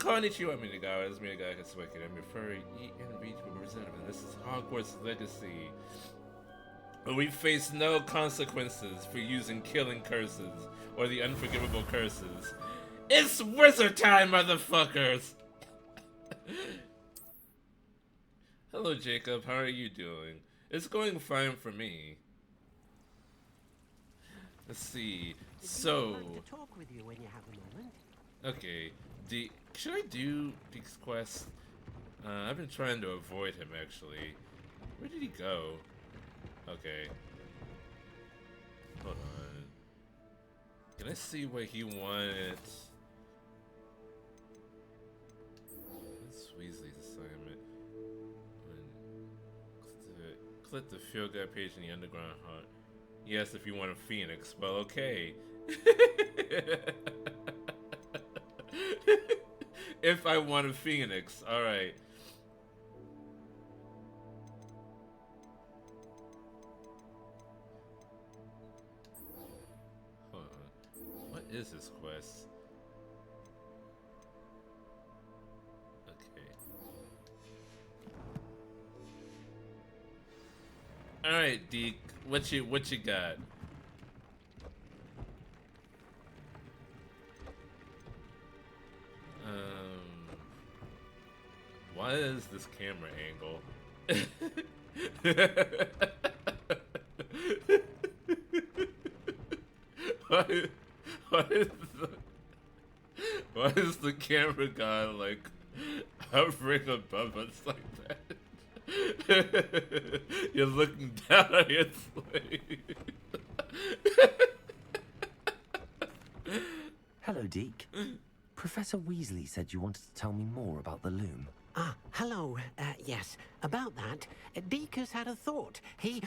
Konnichiwa, Minigawa. This is Minigawa Katsueki. I'm your furry ENV representative, and this is Hogwarts Legacy. But we face no consequences for using killing curses or the unforgivable curses. It's wizard time, motherfuckers! Hello, Jacob. How are you doing? It's going fine for me. Let's see. So, I'd like to talk with you when you have a moment. okay. Should I do Deke's quest? I've been trying to avoid him, actually. Where did he go? Okay. Hold on. Can I see what he wanted? That's Weasley's assignment. Click the field guide page in the underground hunt. Yes, if you want a phoenix. Well, okay. If I want a phoenix, alright. Hold on. What is this quest? Okay. Alright, Deke. What you got? Why is this camera angle? Why is the camera guy like hovering above us like that? You're looking down on your slate. Hello, Deke. Professor Weasley said you wanted to tell me more about the loom. Ah, hello. Yes, about that, Deke has had a thought. He...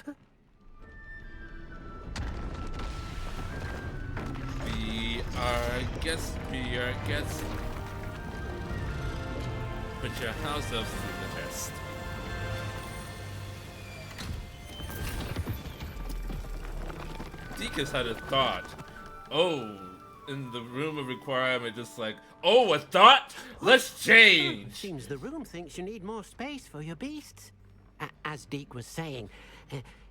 Be our guest. Put your house elves to the test. Deke has had a thought. Oh, in the room of requirement, just like, oh, a thought? Let's change! Seems the room thinks you need more space for your beasts. As Deke was saying,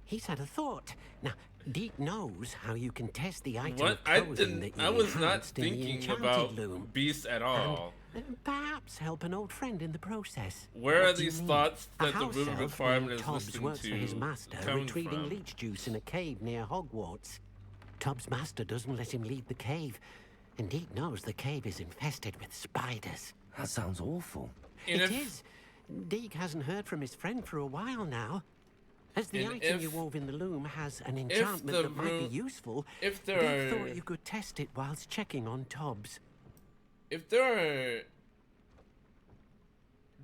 he's had a thought. Now, Deke knows how you can test the item of clothing that you I was not enhanced in the thinking enchanted about loom. beasts at all. And perhaps help an old friend in the process. Where are What do you these mean? thoughts A that the house room of elf requirement named is Tubbs listening works for his to master, come retrieving from? leech juice in a cave near Hogwarts. Tubbs' master doesn't let him leave the cave, and Deke knows the cave is infested with spiders. That sounds awful. And It is. Deke hasn't heard from his friend for a while now. As the And item you if- wove in the loom has an enchantment the that might room- be useful, if Deke there thought are- you could test it whilst checking on Tubbs. If there are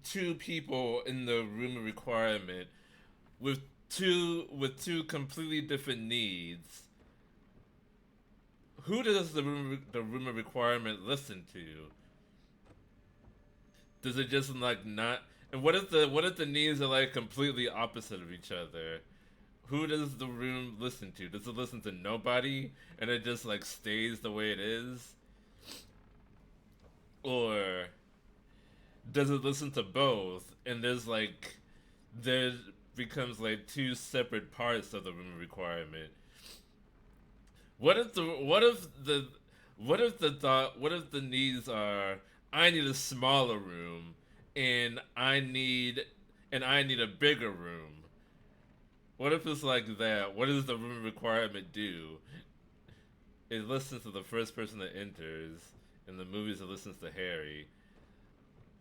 two people in the room of requirement with two completely different needs, who does the room of requirement listen to? Does it just like not? And what if the needs are like completely opposite of each other? Who does the room listen to? Does it listen to nobody and it just like stays the way it is? Or does it listen to both and there becomes like two separate parts of the room of requirement? What if the needs are, I need a smaller room and I need a bigger room? What if it's like that? What does the room requirement do? It listens to the first person that enters. In the movies, it listens to Harry.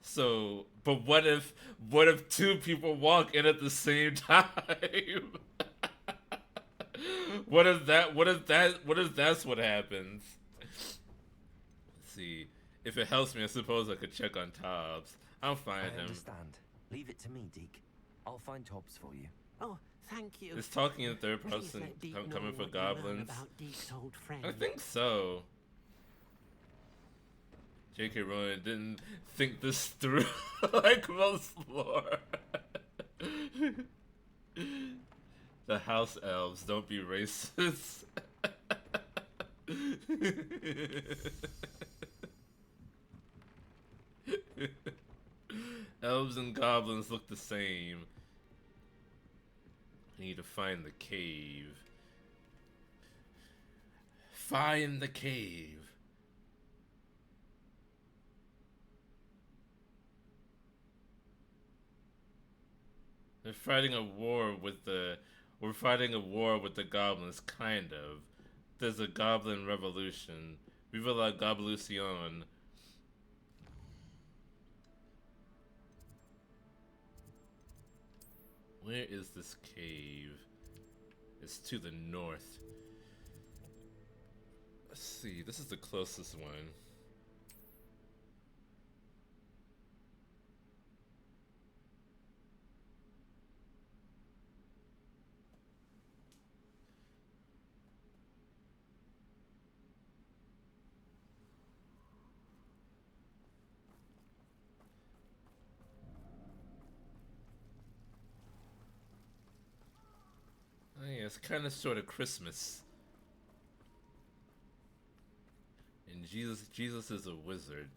So, but what if two people walk in at the same time? What if that's what happens? Let's see. If it helps me, I suppose I could check on Tobbs. I'll find I him. understand. Leave it to me, Deke. I'll find Tobbs for you. Oh, thank you. Is talking in third Please person let Deke coming know for what you learn goblins? about Deke's old friend. I think so. J.K. Rowling didn't think this through like most lore. The house elves, don't be racist. Elves and goblins look the same. I need to find the cave. Find the cave. They're fighting a war with the... We're fighting a war with the goblins, kind of. There's a goblin revolution. Viva la Goblucion. Where is this cave? It's to the north. Let's see, this is the closest one. Oh yeah, it's kind of sort of Christmas. And Jesus is a wizard.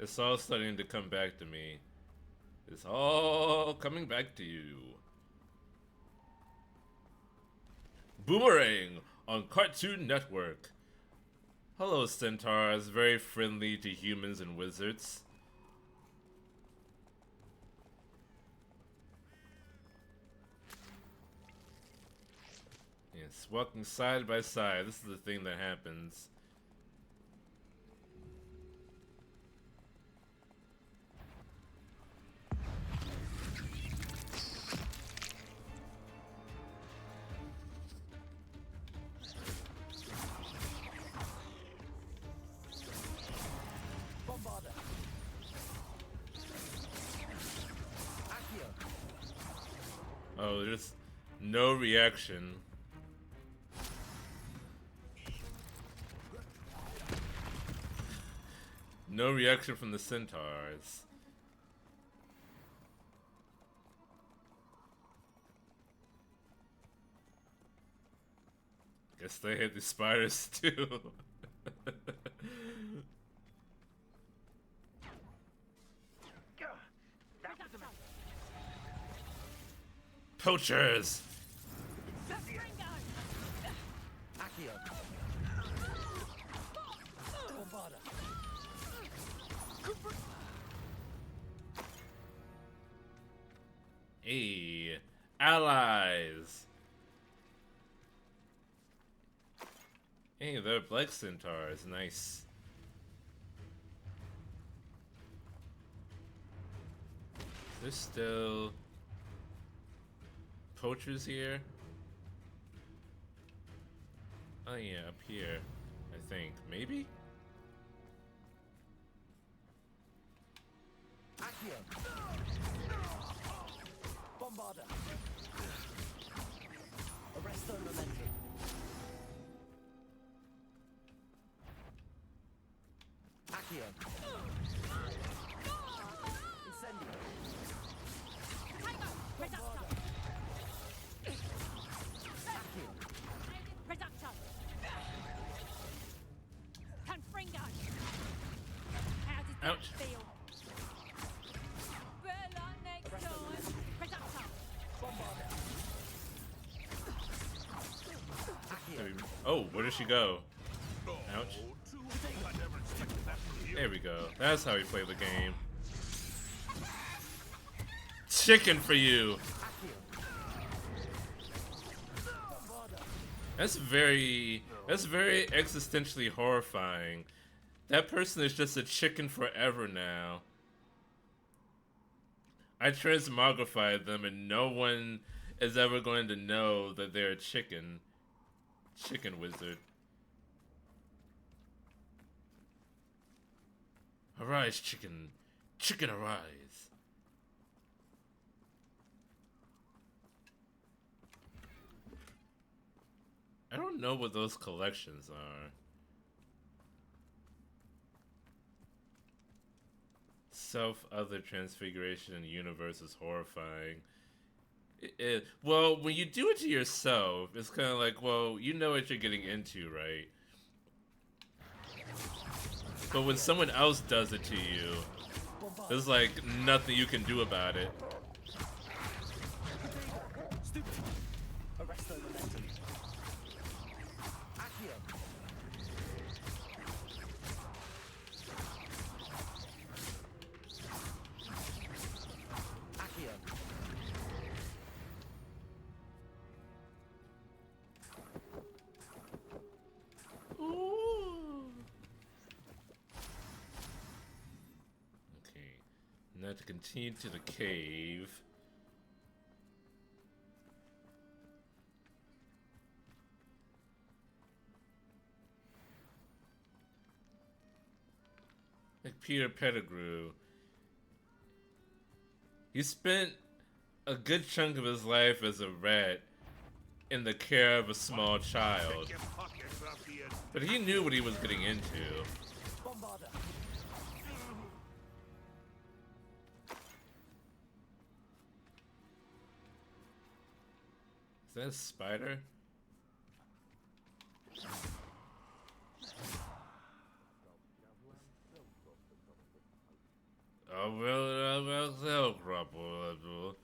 It's all starting to come back to me. It's all coming back to you. Boomerang on Cartoon Network. Hello, centaurs, very friendly to humans and wizards. Yes, walking side by side. This is the thing that happens. Oh, there's no reaction. No reaction from the centaurs. Guess they hit the spiders too. Poachers! Hey, allies! Hey, they're black centaurs, nice. There's still poachers here? Oh yeah, up here, I think. Maybe? Bombarder. Arresto momentum. Accio. Incendio. Ouch. Oh, where did she go? Ouch. There we go. That's how we play the game. Chicken for you! That's very existentially horrifying. That person is just a chicken forever now. I transmogrified them and no one is ever going to know that they're a chicken. Chicken wizard. Arise, chicken. Chicken, arise. I don't know what those collections are. Self-other transfiguration in the universe is horrifying. Well, when you do it to yourself, it's kind of like, well, you know what you're getting into, right? But when someone else does it to you, There's like nothing you can do about it. Now to continue to the cave. Like Peter Pettigrew. He spent a good chunk of his life as a rat in the care of a small child. But he knew what he was getting into. Is that a spider? Oh, well, so crumple.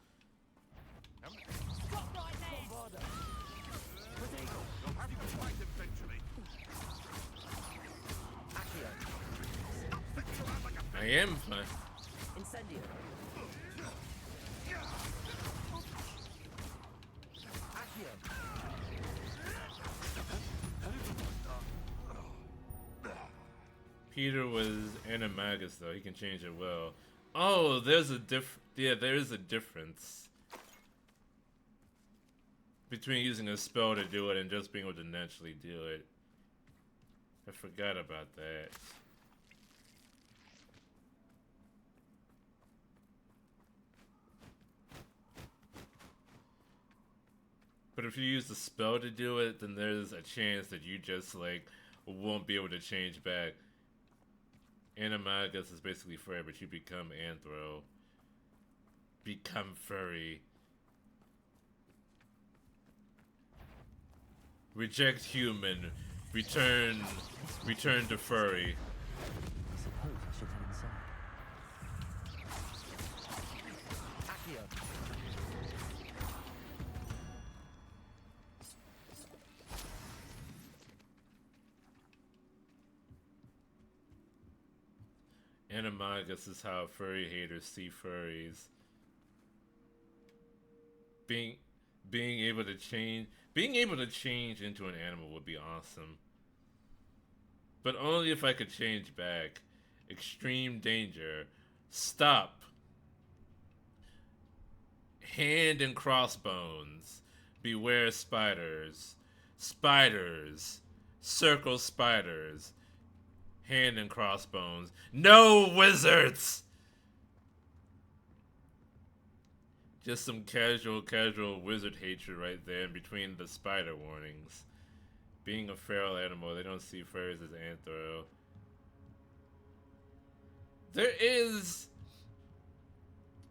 I am fine. Peter was animagus though. He can change it well. Oh, there's a there is a difference between using a spell to do it and just being able to naturally do it. I forgot about that. But if you use the spell to do it, then there's a chance that you just like won't be able to change back. Animagus is basically furry, but you become anthro. Become furry. Reject human. Return to furry. I suppose I should head inside. Animagus is how furry haters see furries. Being able to change into an animal would be awesome. But only if I could change back. Extreme danger. Stop. Hand and crossbones. Beware spiders. Spiders. Circle spiders. Hand and crossbones. No wizards! Just some casual wizard hatred right there in between the spider warnings. Being a feral animal, they don't see furries as anthro. There is...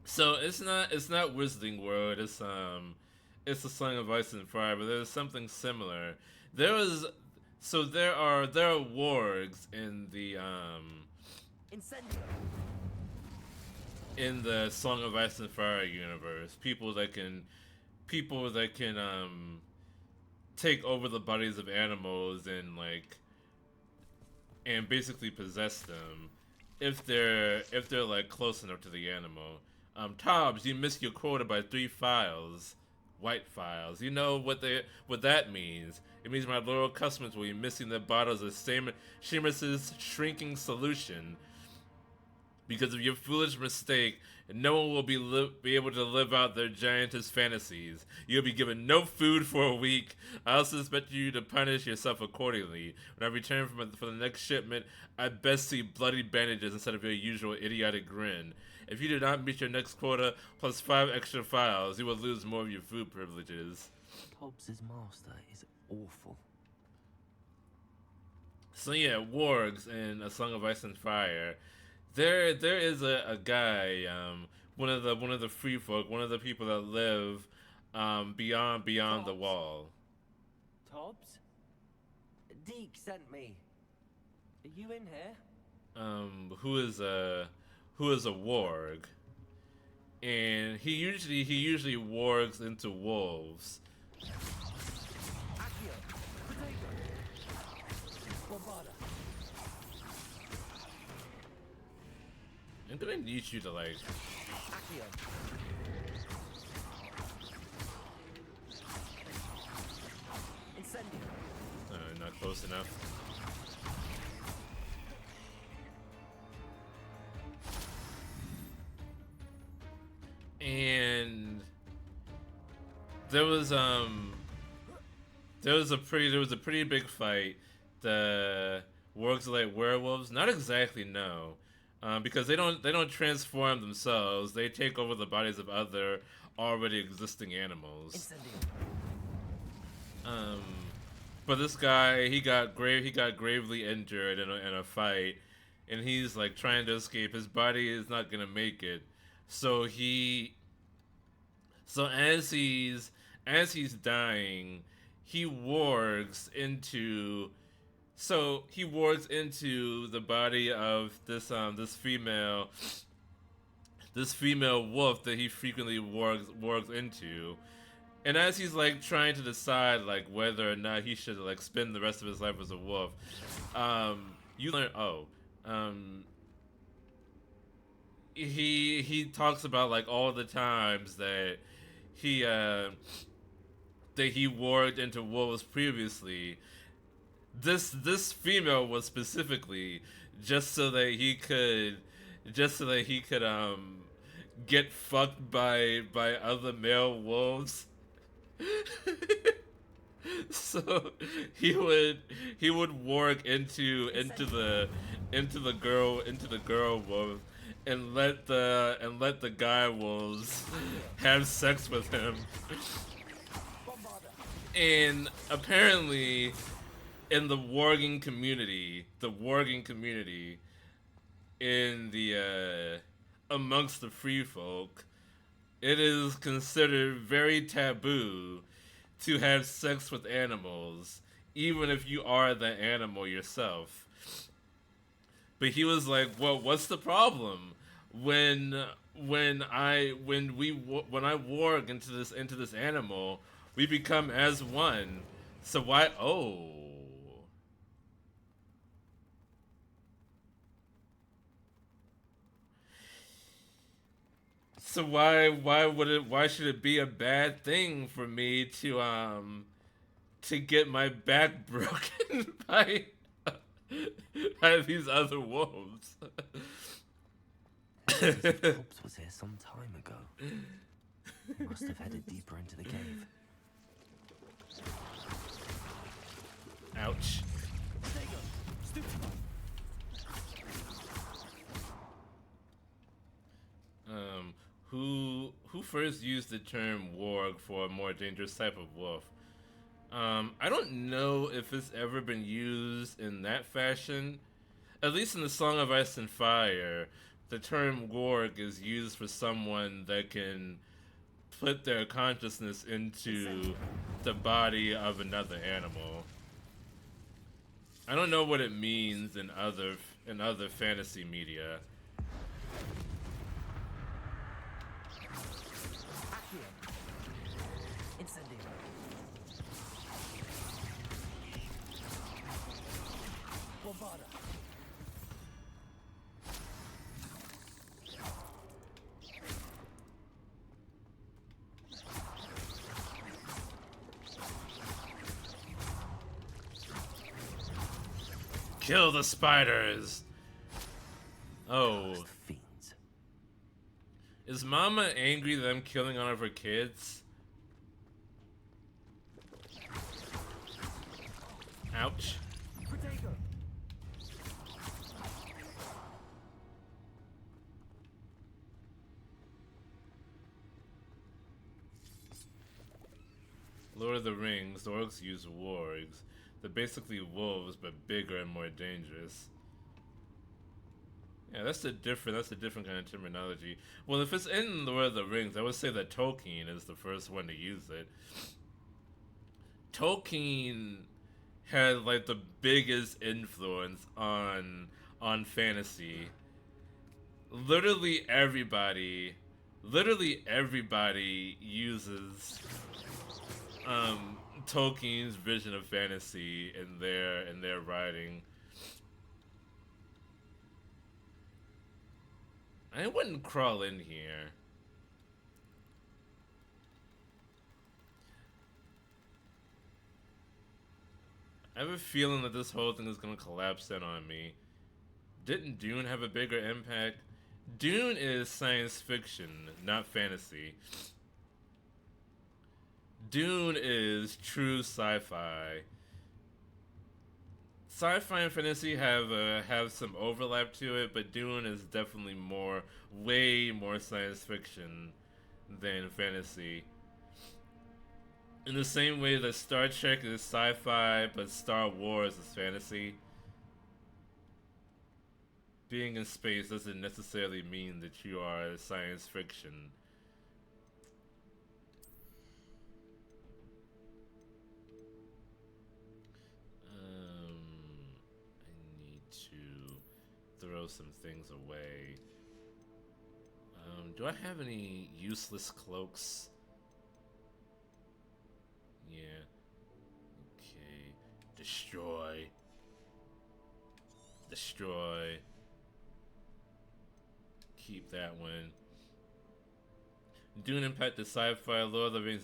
So it's not Wizarding World, it's a Song of Ice and Fire, but there's something similar. There are wargs in the Song of Ice and Fire universe. People that can take over the bodies of animals and basically possess them if they're like close enough to the animal. Tobbs, you missed your quota by 3 files. White files. You know what that means. It means my loyal customers will be missing their bottles of Seamus's shrinking solution. Because of your foolish mistake, no one will be able to live out their giantess fantasies. You'll be given no food for a week. I also expect you to punish yourself accordingly. When I return for the next shipment, I best see bloody bandages instead of your usual idiotic grin. If you do not meet your next quota, plus 5 extra files, you will lose more of your food privileges. Hobbs's master is awful. So yeah, wargs in A Song of Ice and Fire. There is a guy, one of the free folk, one of the people that live beyond the wall. Tobbs? Deke sent me. Are you in here? who is a warg, and he usually wargs into wolves. I'm gonna need you to like. Not close enough. And there was a pretty big fight. The wargs are like werewolves, not exactly, no, because they don't transform themselves. They take over the bodies of other already existing animals. But this guy, he got gravely injured in a fight, and he's like trying to escape. His body is not gonna make it, so as he's dying, he wargs into the body of this female wolf that he frequently wargs into. And as he's like trying to decide like whether or not he should like spend the rest of his life as a wolf, you learn he talks about like all the times that he warged into wolves previously. This female was specifically just so that he could get fucked by other male wolves. So he would warg into the girl wolf and let the guy wolves have sex with him. And apparently in the warging community in the amongst the free folk, it is considered very taboo to have sex with animals, even if you are the animal yourself. But he was like, "Well, what's the problem? When I warg into this animal, we become as one. So why? Oh." So why should it be a bad thing for me to get my back broken by these other wolves? The corpse was here some time ago. He must have headed deeper into the cave. Ouch. Who first used the term warg for a more dangerous type of wolf? I don't know if it's ever been used in that fashion. At least in the Song of Ice and Fire, the term warg is used for someone that can put their consciousness into the body of another animal. I don't know what it means in other fantasy media. Kill the spiders! Oh. Fiends. Is Mama angry that I'm killing all of her kids? Ouch. Lord of the Rings, the orcs use wargs. They're basically wolves, but bigger and more dangerous. Yeah, that's a different kind of terminology. Well, if it's in Lord of the Rings, I would say that Tolkien is the first one to use it. Tolkien had like the biggest influence on fantasy. literally everybody uses Tolkien's vision of fantasy in their writing. I wouldn't crawl in here. I have a feeling that this whole thing is gonna collapse in on me. Didn't Dune have a bigger impact? Dune is science fiction, not fantasy. Dune is true sci-fi. Sci-fi and fantasy have some overlap to it, but Dune is definitely way more science fiction than fantasy. In the same way that Star Trek is sci-fi, but Star Wars is fantasy. Being in space doesn't necessarily mean that you are science fiction. I need to throw some things away. Do I have any useless cloaks? Yeah. Okay. Destroy. Destroy. Keep that one. Dune impacted sci-fi, Lord of the Rings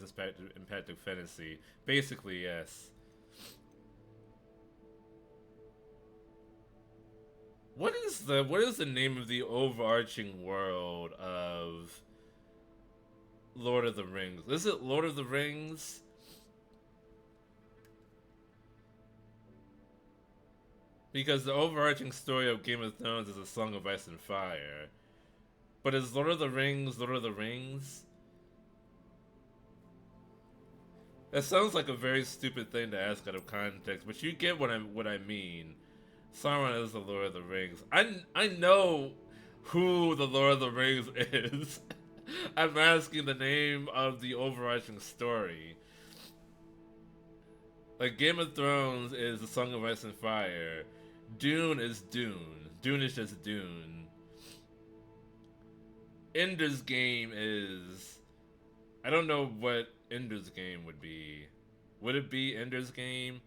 impacted fantasy. Basically, yes. What is the name of the overarching world of Lord of the Rings? Is it Lord of the Rings? Because the overarching story of Game of Thrones is A Song of Ice and Fire. But is Lord of the Rings Lord of the Rings? That sounds like a very stupid thing to ask out of context, but you get what I mean. Sauron is the Lord of the Rings. I know who the Lord of the Rings is. I'm asking the name of the overarching story. Like, Game of Thrones is A Song of Ice and Fire. Dune is Dune. Dune is just Dune. Ender's Game is... I don't know what Ender's Game would be. Would it be Ender's Game?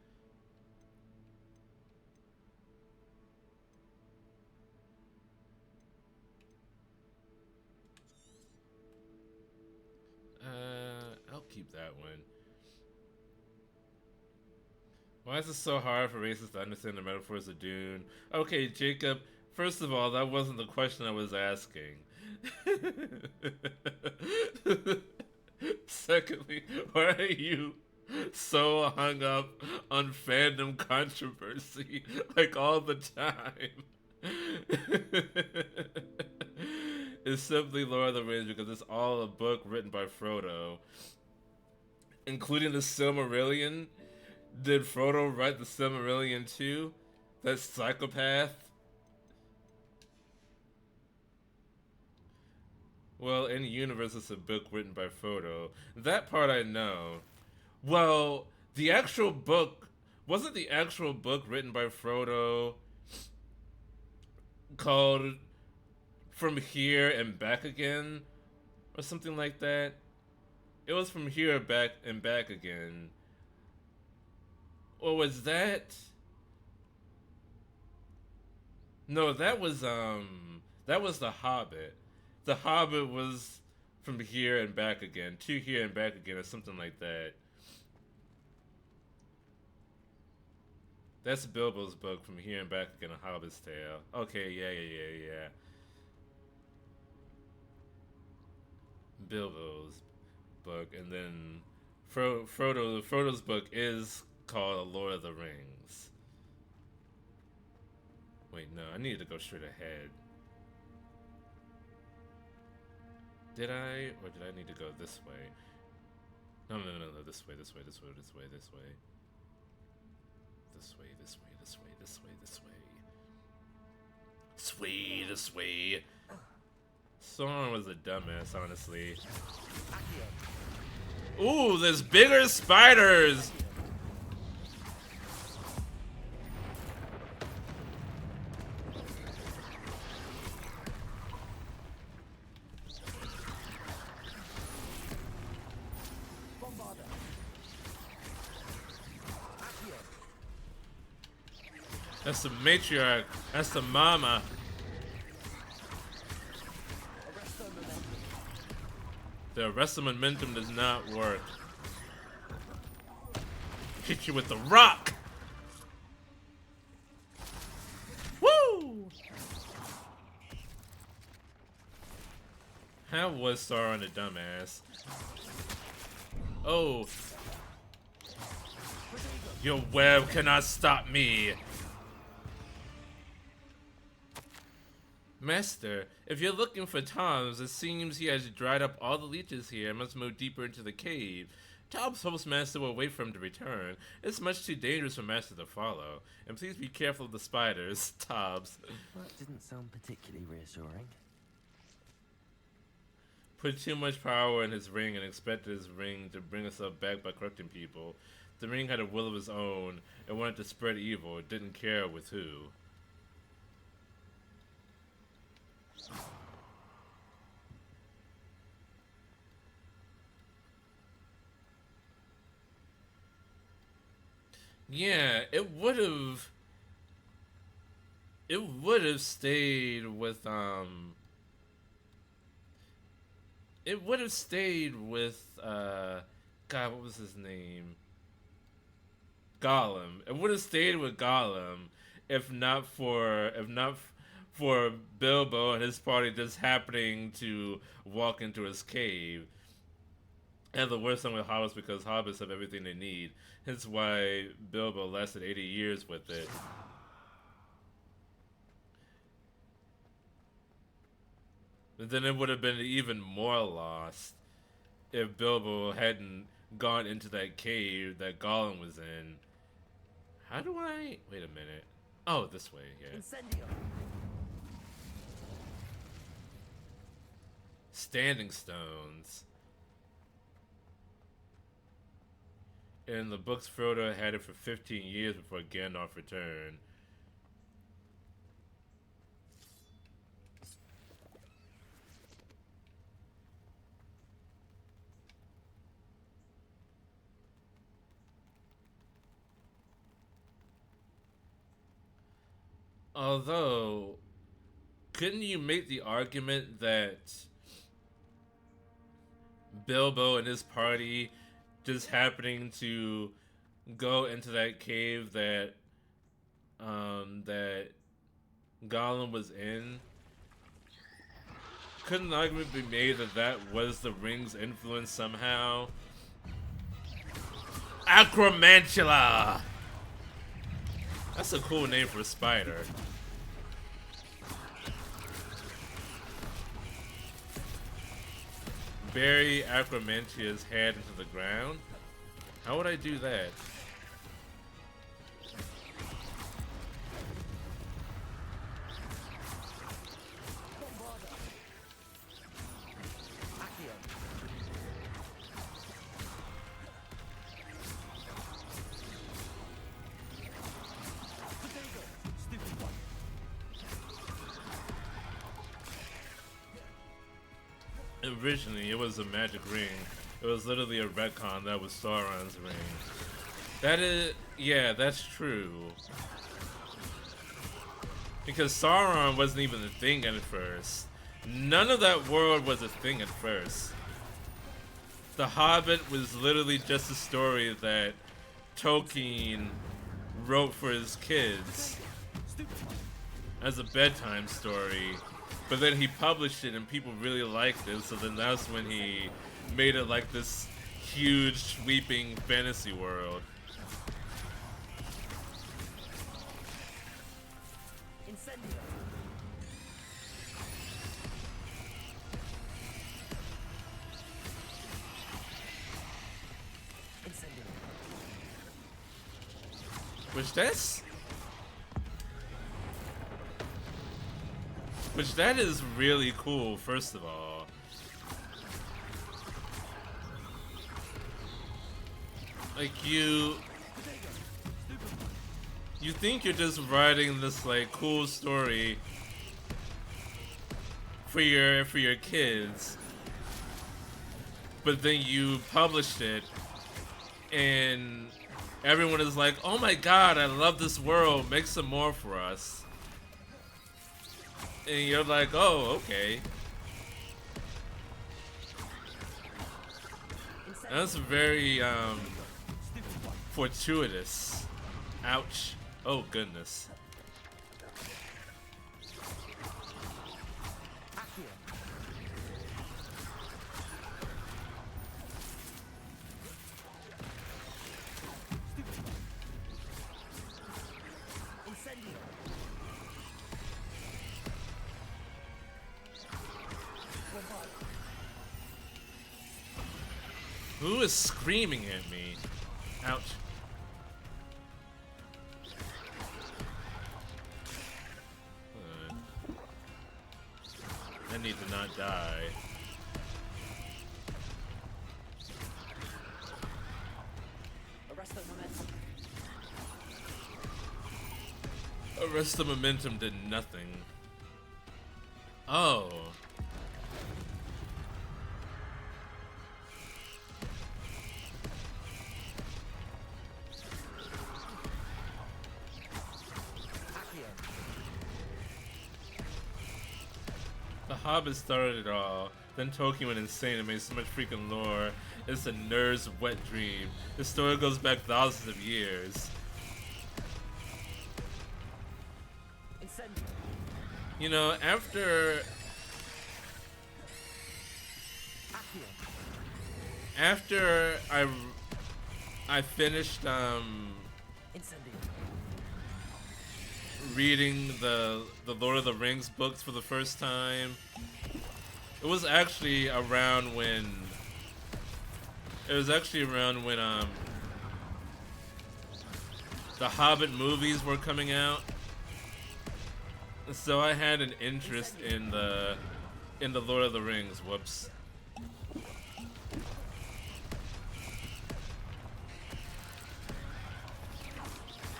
I'll keep that one. Why is it so hard for racists to understand the metaphors of Dune? Okay, Jacob, first of all, that wasn't the question I was asking. Secondly, why are you so hung up on fandom controversy like all the time? It's simply Lord of the Rings because it's all a book written by Frodo, including the Silmarillion. Did Frodo write the Silmarillion too? That psychopath? Well, in universe, it's a book written by Frodo. That part I know. Well, the actual book... Wasn't the actual book written by Frodo called From Here and Back Again? Or something like that? It was From Here Back and Back Again. Or was that... No, that was The Hobbit. The Hobbit was From Here and Back Again. To Here and Back Again, or something like that. That's Bilbo's book, From Here and Back Again, A Hobbit's Tale. Okay, yeah. Bilbo's book, and then Frodo's book is called Lord of the Rings. Wait, no, I needed to go straight ahead. Did I? Or did I need to go this way? No, this way. This way. Sauron was a dumbass, honestly. Ooh, there's bigger spiders! That's the matriarch. That's the mama. The arrested momentum does not work. Hit you with the rock. Woo! How was Sauron a dumbass? Oh. Your web cannot stop me. Master, if you're looking for Tom's, it seems he has dried up all the leeches here and must move deeper into the cave. Tom's postmaster will wait for him to return. It's much too dangerous for Master to follow. And please be careful of the spiders, Tobbs. That didn't sound particularly reassuring. Put too much power in his ring and expected his ring to bring himself back by corrupting people. The ring had a will of his own and wanted to spread evil. It didn't care with who. Yeah, it would have stayed with God, what was his name? Gollum. It would have stayed with Gollum if not for Bilbo and his party just happening to walk into his cave. And the worst thing with hobbits because hobbits have everything they need. Hence why Bilbo lasted 80 years with it. And then it would have been even more lost if Bilbo hadn't gone into that cave that Gollum was in. How do I... Wait a minute. Oh, this way, yeah. Incendio. Standing stones. In the books, Frodo had it for 15 years before Gandalf returned. Although, couldn't you make the argument that Bilbo and his party just happening to go into that cave that that Gollum was in? Couldn't the argument be made that that was the ring's influence somehow? Acromantula! That's a cool name for a spider. Bury Acromantula's head into the ground? How would I do that? Originally, it was a magic ring. It was literally a retcon that was Sauron's ring. That is... yeah, that's true. Because Sauron wasn't even a thing at first. None of that world was a thing at first. The Hobbit was literally just a story that Tolkien wrote for his kids as a bedtime story. But then he published it and people really liked it, so then that's when he made it like this huge, sweeping fantasy world. Incendio. Incendio. Which that is really cool, first of all. Like you think you're just writing this like cool story for your kids, but then you published it and everyone is like, oh my god, I love this world, make some more for us. And you're like, oh, okay. That's very, fortuitous. Ouch. Oh, goodness. Who is screaming at me? Ouch. I need to not die. Arrest the momentum did nothing. Oh. The Hobbit started it all. Then Tolkien went insane and made so much freaking lore. It's a nerd's wet dream. The story goes back thousands of years. You know, after I finished reading the Lord of the Rings books for the first time, it was actually around when the Hobbit movies were coming out. So I had an interest in the Lord of the Rings. Whoops.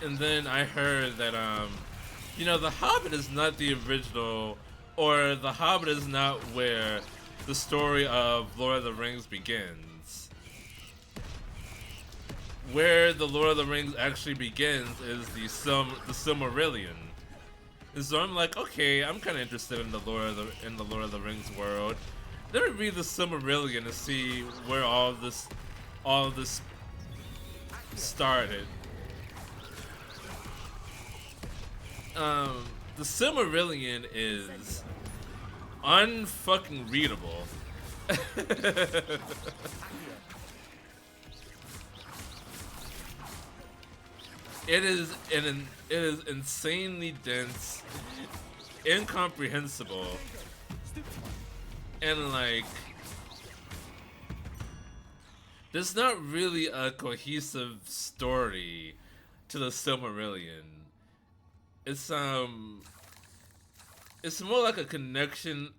And then I heard that you know, the Hobbit is not the original, or the Hobbit is not where the story of Lord of the Rings begins. Where the Lord of the Rings actually begins is the Silmarillion. And so I'm like, okay, I'm kind of interested in the Lord of the Rings world. Let me read the Silmarillion and see where all this started. The Silmarillion is unfucking readable. It is insanely dense, incomprehensible, and like there's not really a cohesive story to the Silmarillion. It's more like a collection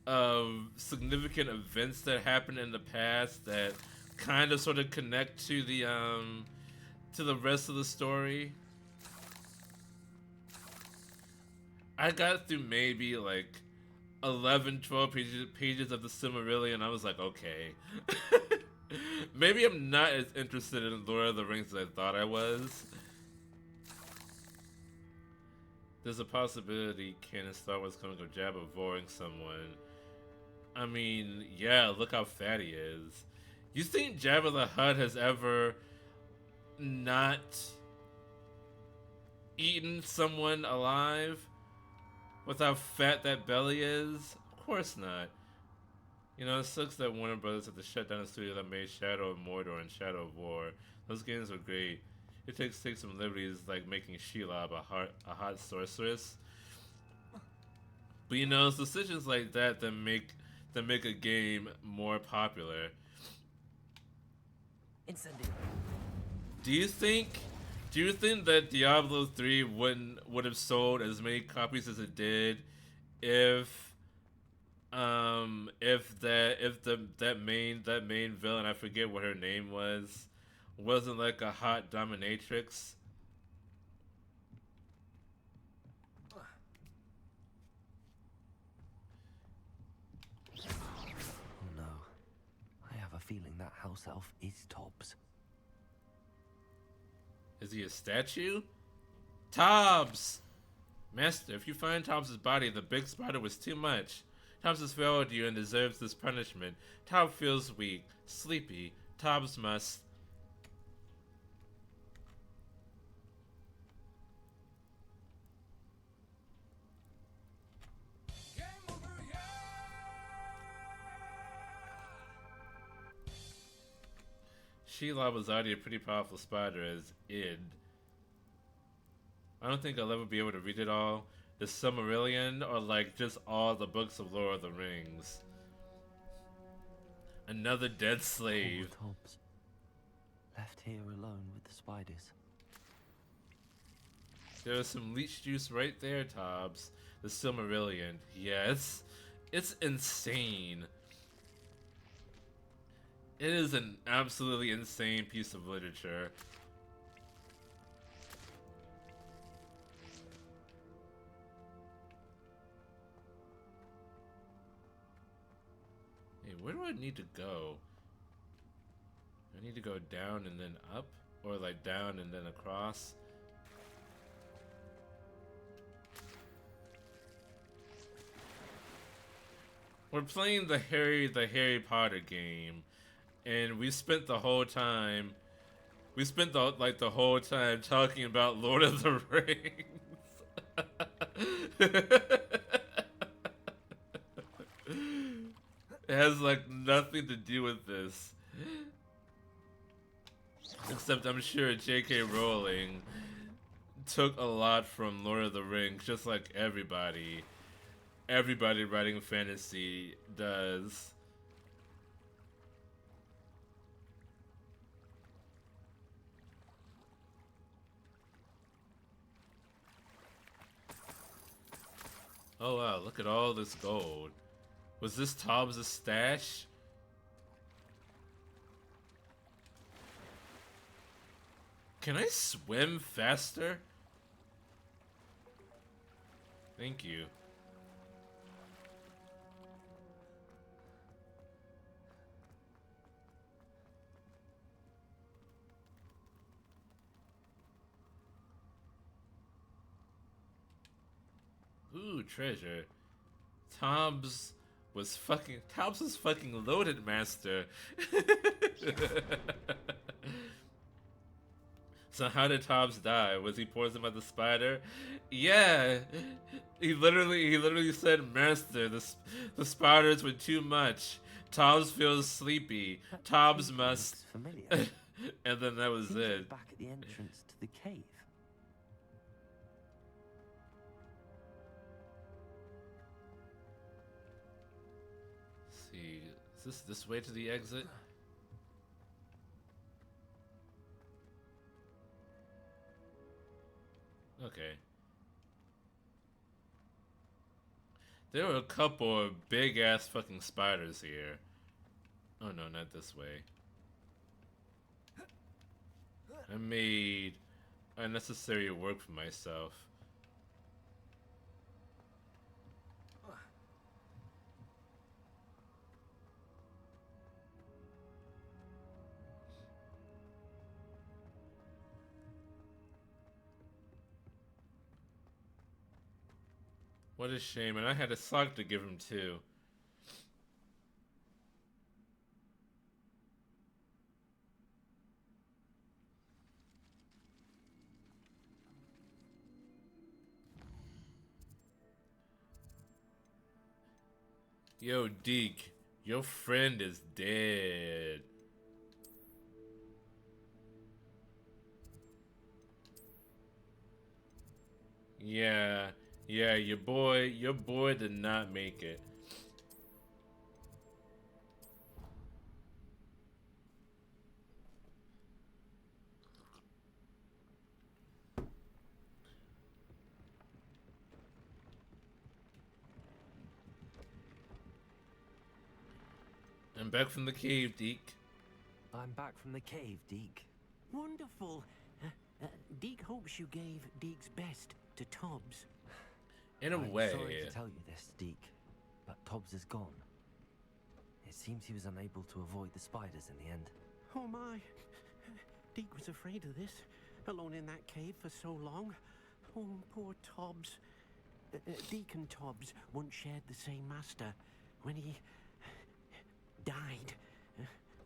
of significant events that happened in the past that kind of sort of connect to the rest of the story. I got through maybe like 11, 12 pages of the Silmarillion. I was like, okay. Maybe I'm not as interested in Lord of the Rings as I thought I was. There's a possibility canon Star Wars coming to Jabba voring someone. I mean, yeah, look how fat he is. You think Jabba the Hutt has ever not eaten someone alive with how fat that belly is? Of course not. You know, it sucks that Warner Brothers had to shut down the studio that made Shadow of Mordor and Shadow of War. Those games were great. It takes some liberties like making Shelob a hot sorceress. But you know, it's decisions like that that make a game more popular. Incendio. Do you think that Diablo 3 would have sold as many copies as it did if that main villain, I forget what her name was, wasn't like a hot dominatrix? Oh no. I have a feeling that house elf is Tobbs. Is he a statue? Tobbs! Master, if you find Tobbs' body, the big spider was too much. Tobbs has failed you and deserves this punishment. Tobbs feels weak, sleepy. Tobbs must... Sheila was already a pretty powerful spider as id. I don't think I'll ever be able to read it all. The Silmarillion or like just all the books of Lord of the Rings. Another dead slave. Poor Tobbs. Left here alone with the spiders. There's some leech juice right there, Tobbs. The Silmarillion. Yeah, it's insane. It is an absolutely insane piece of literature. Hey, where do I need to go? Do I need to go down and then up? Or like down and then across? We're playing the Harry Potter game. And we spent the whole time the whole time talking about Lord of the Rings. It has like nothing to do with this. Except I'm sure J.K. Rowling took a lot from Lord of the Rings, just like everybody writing fantasy does. Oh wow, look at all this gold. Was this Tobbs' stash? Can I swim faster? Thank you. Ooh, treasure. Tobbs was fucking loaded, master. So how did Tobbs die? Was he poisoned by the spider? Yeah. He literally said, "Master, the spiders were too much. Tobbs feels sleepy. Tobbs must..." familiar. And then that was it. Back at the entrance to the cave. See, is this way to the exit? Okay. There were a couple of big ass fucking spiders here. Oh no, not this way. I made unnecessary work for myself. What a shame, and I had a sock to give him too. Yo, Deke, your friend is dead. Yeah, your boy did not make it. I'm back from the cave, Deke. I'm back from the cave, Deke. Wonderful. Deke hopes you gave Deke's best to Tobbs. In a I'm way. sorry to tell you this, Deke, but Tobbs is gone. It seems he was unable to avoid the spiders in the end. Oh my. Deke was afraid of this. alone in that cave for so long. Oh, poor Tobbs. Deacon Tobbs once shared the same master. When he died,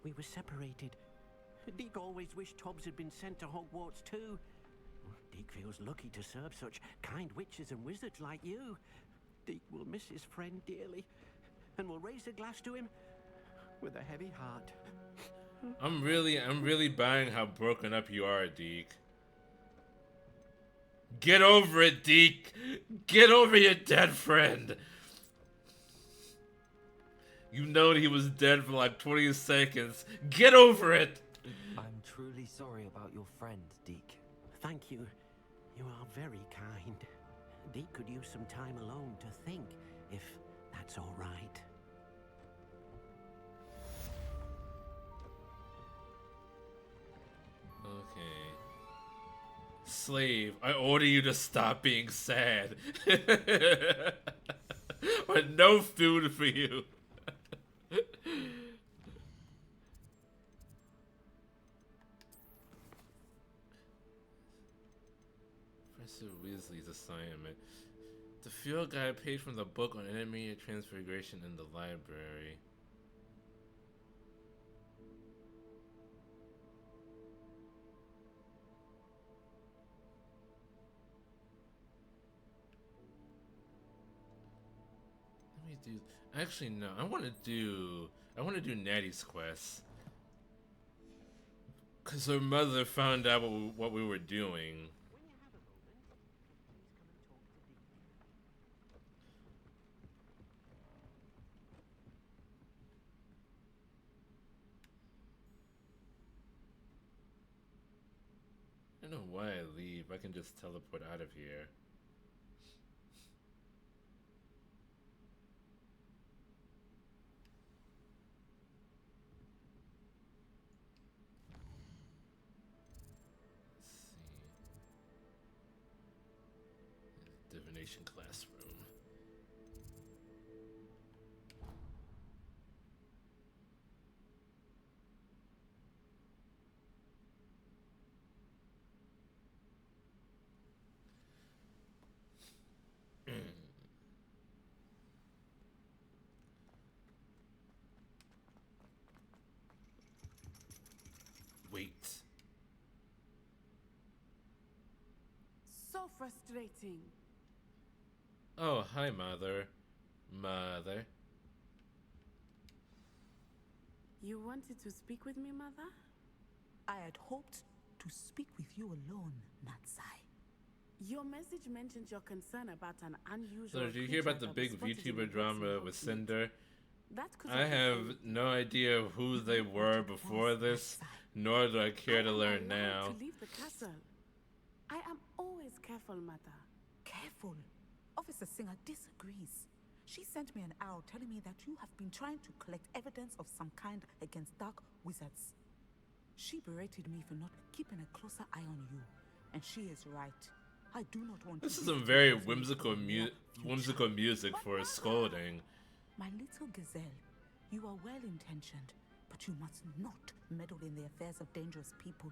we were separated. Deke always wished Tobbs had been sent to Hogwarts too. Deke feels lucky to serve such kind witches and wizards like you. Deke will miss his friend dearly, and will raise a glass to him with a heavy heart. I'm really buying how broken up you are, Deke. Get over it, Deke! Get over your dead friend! You know he was dead for like 20 seconds. Get over it! I'm truly sorry about your friend, Deke. Thank you. You are very kind. Deke could use some time alone to think, if that's all right. Okay. Slave, I order you to stop being sad. Or no food for you. Professor Weasley's assignment. The field guide page from the book on enemy transfiguration in the library. Let me do. Actually, no. I want to do Natty's quest. Cause her mother found out what we were doing. I don't know why I leave. I can just teleport out of here. Let's see. Divination classroom. Wait. So frustrating. Oh, hi, Mother. Mother. You wanted to speak with me, Mother? I had hoped to speak with you alone, Natsai. Your message mentioned your concern about an unusual So did you hear about the big VTuber drama with Cinder? I have no idea who they were before this, nor do I care to learn now. To leave the castle. I am always careful, Mother. Careful. Officer Singer disagrees. She sent me an owl telling me that you have been trying to collect evidence of some kind against dark wizards. She berated me for not keeping a closer eye on you, and she is right. I do not want. This is some very whimsical music for a scolding. My little gazelle, you are well-intentioned, but you must not meddle in the affairs of dangerous people.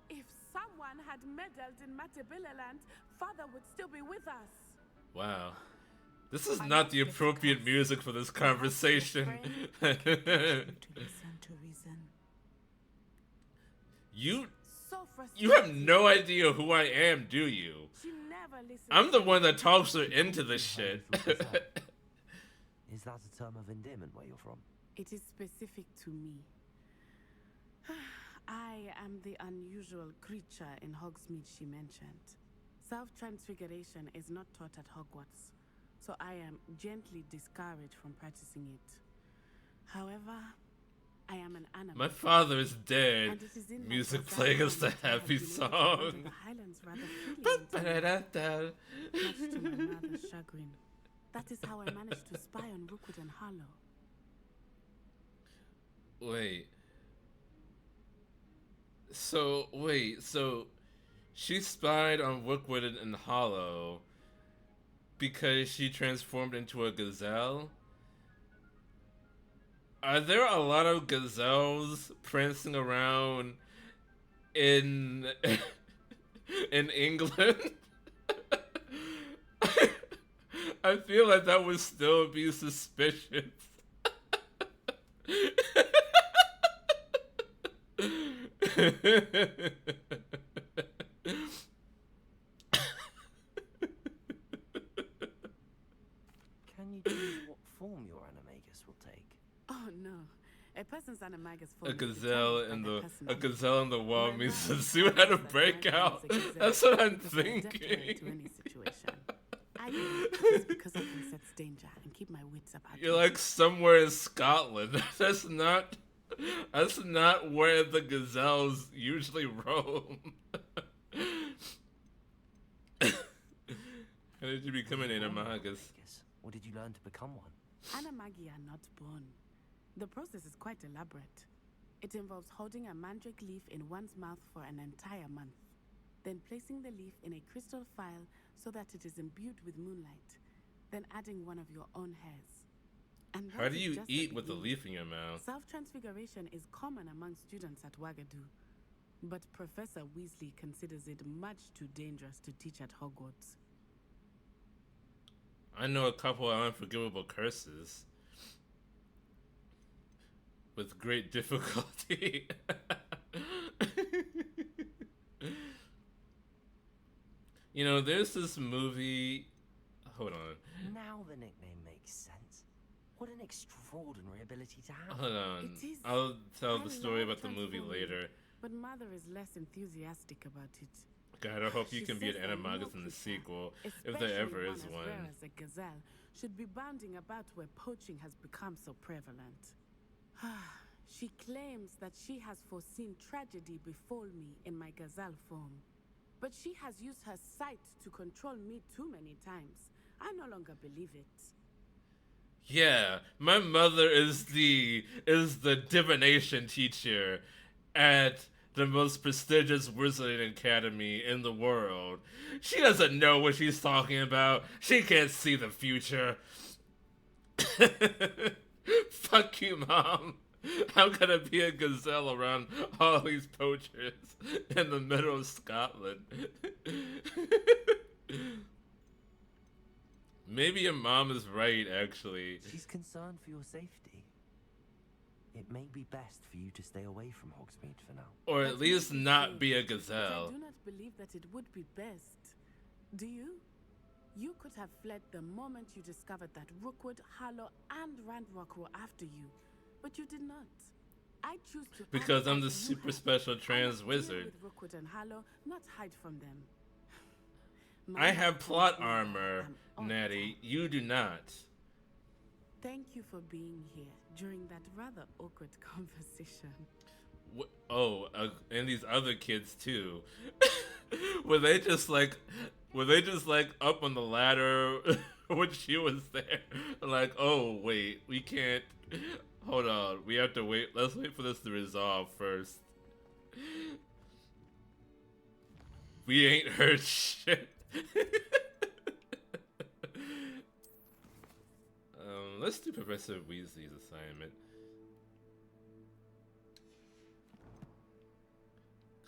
If someone had meddled in Matabillaland, Father would still be with us. Wow. This is not the appropriate music for this conversation. To listen to reason. You have no idea who I am, do you? She never listens. I'm the one that talks her into this shit. Is that a term of endearment where you're from? It is specific to me. I am the unusual creature in Hogsmeade she mentioned. Self-transfiguration is not taught at Hogwarts, so I am gently discouraged from practicing it. However, I am an animal. My father is dead. And it is in Music my playing us the that I have happy been able to song. enter the Highlands rather freely, much to my mother's chagrin. That is how I managed to spy on Rookwood and Harlow. Wait, so she spied on Rookwood and Hollow because she transformed into a gazelle? Are there a lot of gazelles prancing around in in England. I feel like that would still be suspicious. Can you choose what form your animagus will take? Oh no. A person's animagus form A is gazelle determined in by their the personality. wall My means mom to see how to says break my mom out. is a gazelle That's what I'm because they're deaf to thinking. any situation. I believe it is because I can sense danger and keep my wits about You're me. like somewhere in Scotland. That's not where the gazelles usually roam. How did you become an animagus? Or did you learn to become one? Animagi are not born. The process is quite elaborate. It involves holding a mandrake leaf in one's mouth for an entire month, then placing the leaf in a crystal phial so that it is imbued with moonlight, then adding one of your own hairs. And How that do is you just the eat with the beginning. leaf in your mouth? Self-transfiguration is common among students at Wagadu, but Professor Weasley considers it much too dangerous to teach at Hogwarts. I know a couple of unforgivable curses. With great difficulty. You know, there's this movie. Hold on. Now the nickname makes sense. What an extraordinary ability to have. Hold on. It is. I'll tell the I story love about the movie transforming, later. But Mother is less enthusiastic about it. God, I hope you She can be an says that no animagus in the creature, sequel, if especially there ever is as one. rare as a gazelle, should be bounding about where poaching has become so prevalent. She claims that she has foreseen tragedy befall me in my gazelle form. But she has used her sight to control me too many times. I no longer believe it. Yeah, my mother is the divination teacher at the most prestigious wizarding academy in the world. She doesn't know what she's talking about. She can't see the future. Fuck you, Mom. I'm gonna be a gazelle around all these poachers in the middle of Scotland. Maybe your mom is right, actually. She's concerned for your safety. It may be best for you to stay away from Hogsmeade for now. Or That at least may be not safe, be a but I gazelle. do not believe that it would be best. Do you? You could have fled the moment you discovered that Rookwood, Harlow, and Randrock were after you, but you did not. I choose to Because act I'm the as you super have. special I trans must deal wizard. with Rookwood and Harlow, not hide from them. I My have life plot is over. armor, I'm all Natty. done. You do not. Thank you for being here during that rather awkward conversation. And these other kids too. were they just like up on the ladder when she was there? Like, oh wait, we can't. Hold on, we have to wait. Let's wait for this to resolve first. We ain't heard shit. Let's do Professor Weasley's assignment.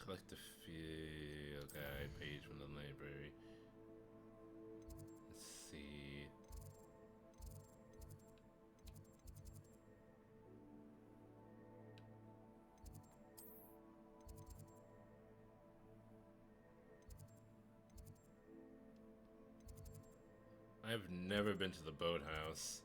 Collect the field guide page from the library. Let's see. I've never been to the boathouse.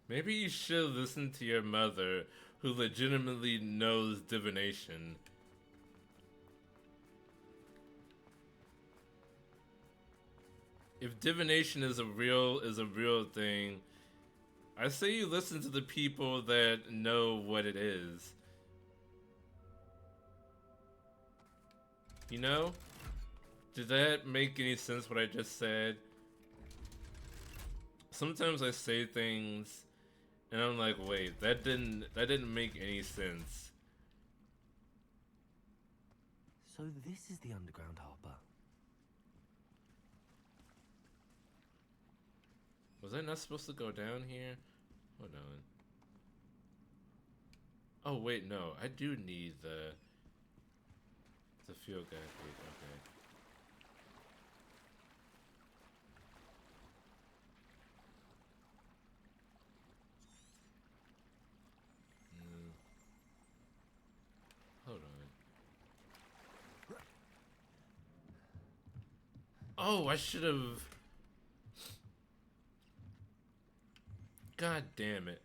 Maybe you should listen to your mother, who legitimately knows divination. If divination is a real thing, I say you listen to the people that know what it is. You know? Did that make any sense what I just said? Sometimes I say things and I'm like, wait, that didn't make any sense. So this is the underground harbor. Was I not supposed to go down here? Hold on. Oh wait, no. I do need the field guide page. Okay. Hold on. Oh, I should have. God damn it.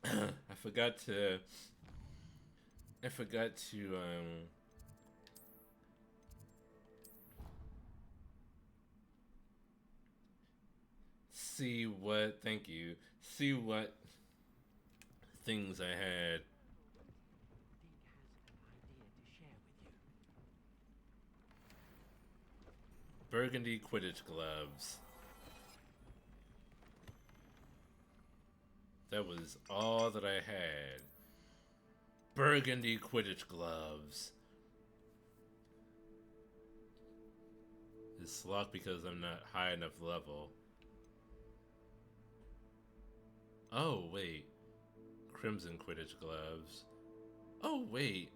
I forgot to see what, thank you, see what things I had. Dick has an idea to share with you. Burgundy Quidditch gloves. That was all that I had. Burgundy Quidditch gloves. It's locked because I'm not high enough level. Oh, wait. Crimson Quidditch gloves. Oh, wait.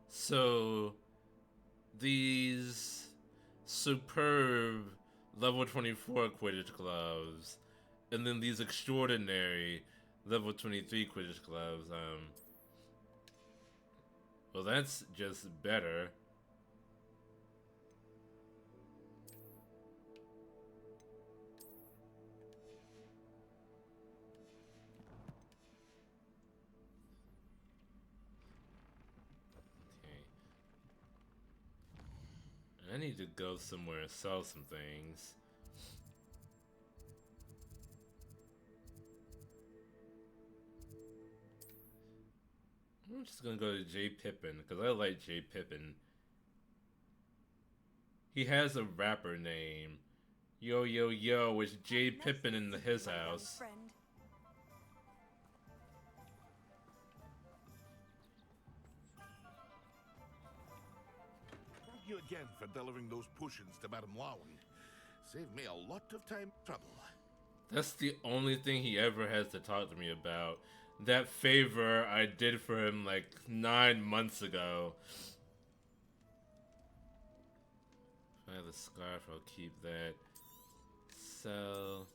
So, these superb level 24 Quidditch gloves, and then these extraordinary level 23 Quidditch gloves, well, that's just better. I need to go somewhere and sell some things. I'm just gonna go to J. Pippin, because I like J. Pippin. He has a rapper name. Yo, yo, yo, it's J. Pippin in his house. Thank you again for delivering those potions to Madame Lowen. Saved me a lot of time and trouble. That's the only thing he ever has to talk to me about. That favor I did for him like 9 months ago. If I have the scarf, I'll keep that. Sell.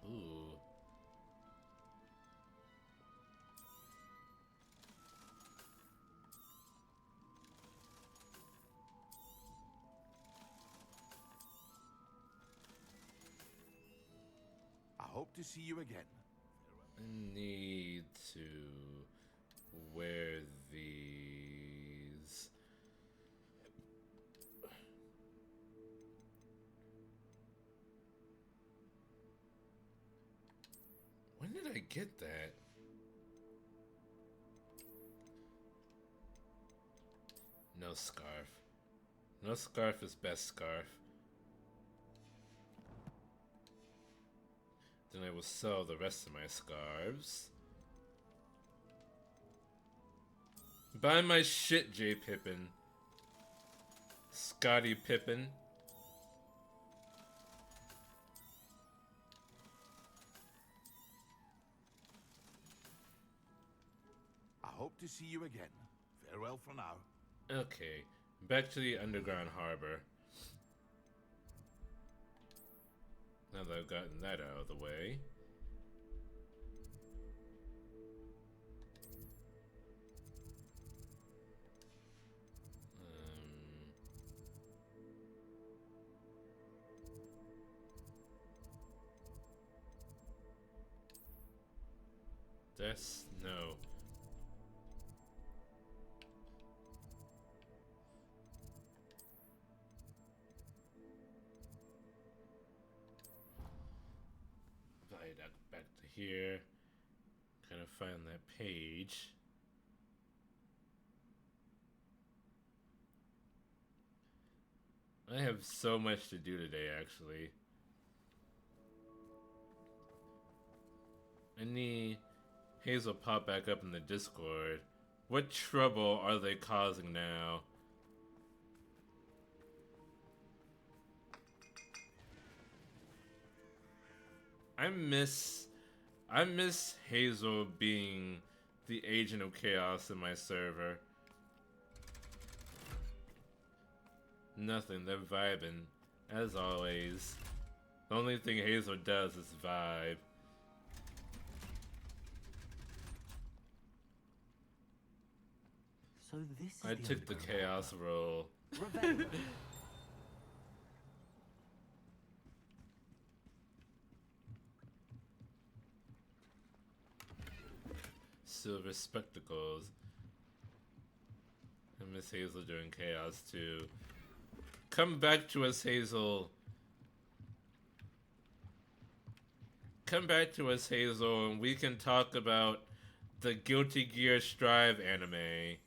Ooh. I hope to see you again. I need to wear these. When did I get that? No scarf. No scarf is best scarf. Then I will sell the rest of my scarves. Buy my shit, J. Pippin. Scotty Pippin. I hope to see you again. Farewell for now. Okay, back to the underground harbor. Now that I've gotten that out of the way. That's no. Viaduct back to here. Kind of find that page. I have so much to do today, actually. I need Hazel pop back up in the Discord. What trouble are they causing now? I miss Hazel being the agent of chaos in my server. Nothing, they're vibing, as always. The only thing Hazel does is vibe. So this is I took the chaos role. Rebellion. Silver spectacles. I miss Hazel doing chaos too. Come back to us, Hazel. Come back to us, Hazel, and we can talk about the Guilty Gear Strive anime.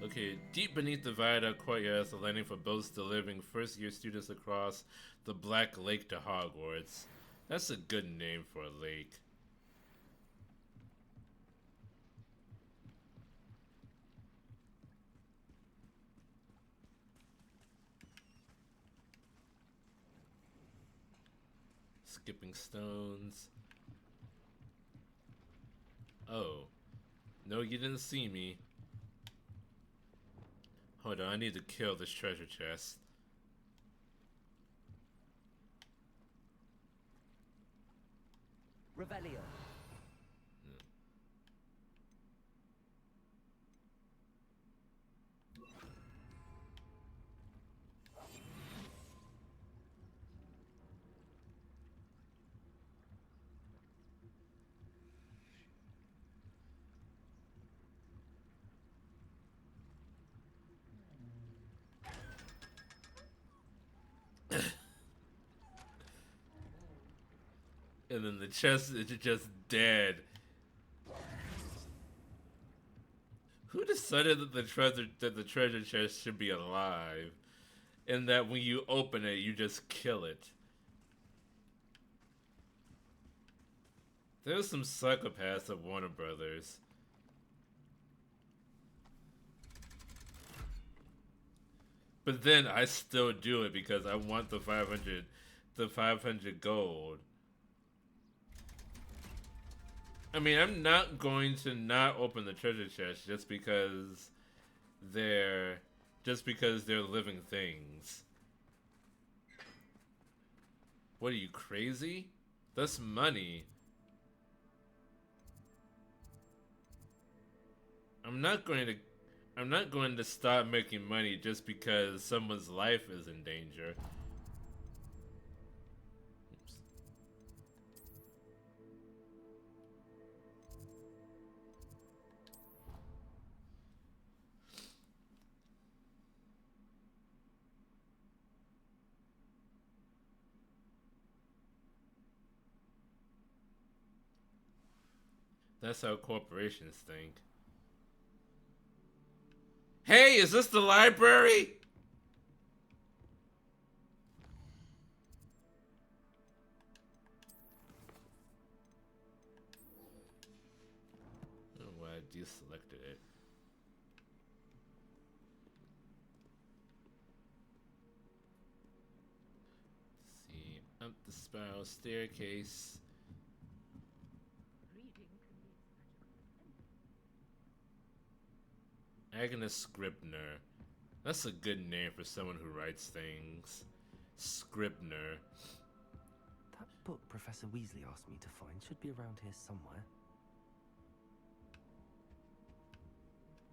Okay, deep beneath the viaduct courtyard is the landing for boats delivering first-year students across the Black Lake to Hogwarts. That's a good name for a lake. Skipping stones. Oh. No, you didn't see me. Hold on, I need to kill this treasure chest. Rebellion. And then the chest is just dead. Who decided that the treasure chest should be alive? And that when you open it, you just kill it? There's some psychopaths at Warner Brothers. But then I still do it because I want the 500 gold. I mean, I'm not going to not open the treasure chest just because they're living things. What are you, crazy? That's money. I'm not going to stop making money just because someone's life is in danger. That's how corporations think. Hey, is this the library? I don't know why I deselected it. Let's see, up the spiral staircase. Agnes Scribner. That's a good name for someone who writes things. Scribner. That book Professor Weasley asked me to find should be around here somewhere.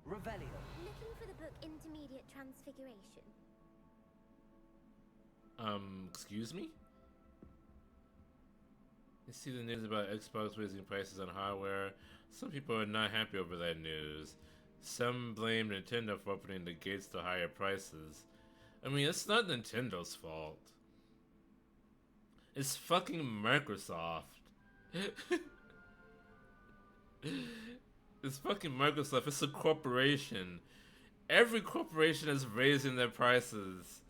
Rebellion. Looking for the book Intermediate Transfiguration. Excuse me? You see the news about Xbox raising prices on hardware? Some people are not happy over that news. Some blame Nintendo for opening the gates to higher prices. I mean, it's not Nintendo's fault. It's fucking Microsoft. It's fucking Microsoft. It's a corporation. Every corporation is raising their prices.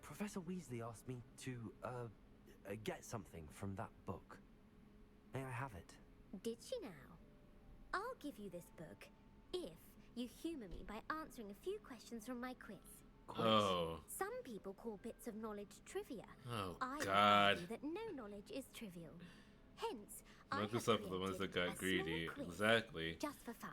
Professor Weasley asked me to, get something from that book. May I have it? Did she now? I'll give you this book if you humor me by answering a few questions from my quiz. Oh. Some people call bits of knowledge trivia. Oh, I would God. argue that no knowledge is trivial. Hence, I have Microsoft are the ones that created got a greedy. small quiz Exactly. just for fun,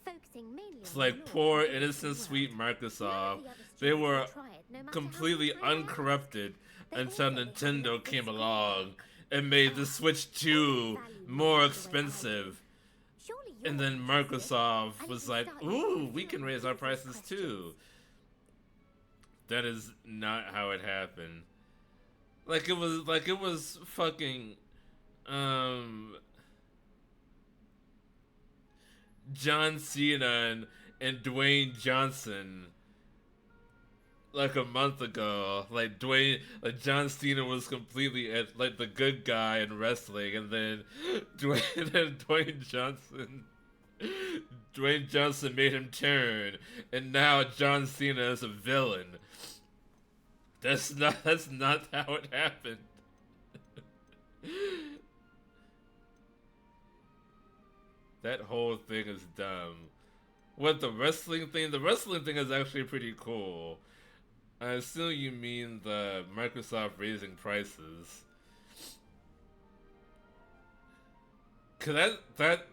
focusing mainly It's on like the law poor, of the innocent, world. sweet None of Microsoft. the other They students were will try it, no matter how completely much time they ask. uncorrupted They until all say they have Nintendo enough came physical along work. and made the Switch 2 more expensive. Surely And you're then interested, Microsoft and was you like, start your ooh, own we can field raise of our business prices questions. too. That is not how it happened. Like it was fucking John Cena and Dwayne Johnson like a month ago. Like John Cena was completely like the good guy in wrestling, and then Dwayne Johnson made him turn, and now John Cena is a villain. That's not how it happened. That whole thing is dumb. What, the wrestling thing? The wrestling thing is actually pretty cool. I assume you mean the Microsoft raising prices. Cause that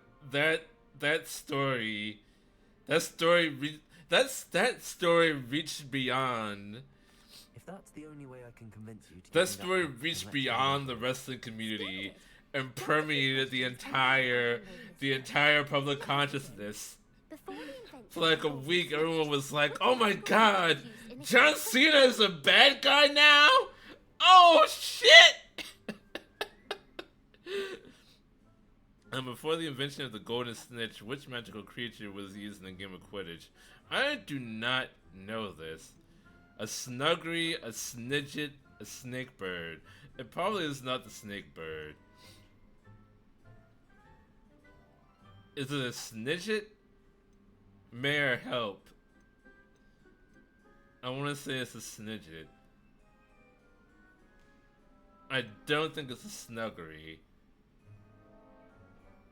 story reached beyond. If that's the only way I can convince you to That give me story book, then reached let's beyond go. the wrestling community and permeated the entire public consciousness. Before the invention For like a of the week, Switch, everyone was like, which "Oh my medical God, device used in John its Cena is a bad guy now! Oh shit!" And before the invention of the golden snitch, which magical creature was used in the game of Quidditch? I do not know this. A snuggery, a snidget, a snake bird. It probably is not the snake bird. Is it a snidget? Mayor, help. I want to say it's a snidget. I don't think it's a snuggery.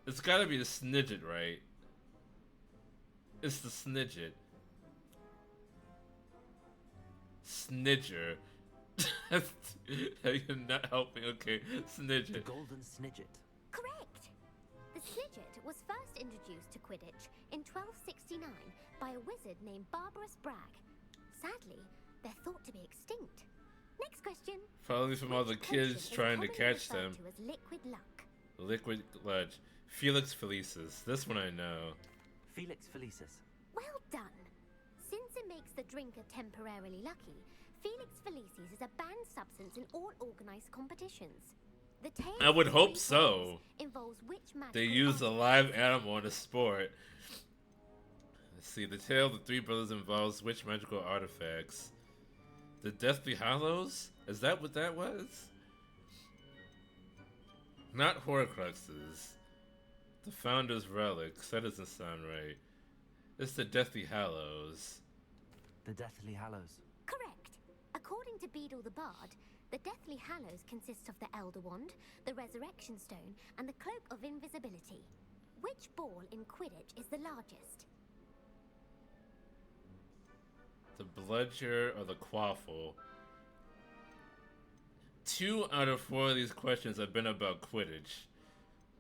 It's gotta be the snidget, right? It's the snidget. Snidger. You're not helping. Okay, The snidget. golden snidget. Correct. The snidget was first introduced to Quidditch in 1269 by a wizard named Barbarous Bragg. Sadly, they're thought to be extinct. Next question. Probably from all the Which potion kids is trying to commonly catch referred them. to as liquid luck? Liquid Ledge. Felix Felicis. This one I know. Felix Felicis. Well done. Since it makes the drinker temporarily lucky, Felix Felicis is a banned substance in all organized competitions. The tale I would of the hope three so. brothers involves which They magical use a artifact? live animal in a sport. Let's see. The tale of the three brothers involves which magical artifacts? The Deathly Hallows? Is that what that was? Not Horcruxes. The Founder's Relics. That doesn't sound right. It's the Deathly Hallows. The Deathly Hallows. Correct. According to Beedle the Bard, the Deathly Hallows consists of the Elder Wand, the Resurrection Stone, and the Cloak of Invisibility. Which ball in Quidditch is the largest? The Bludger or the Quaffle? 2 out of 4 of these questions have been about Quidditch.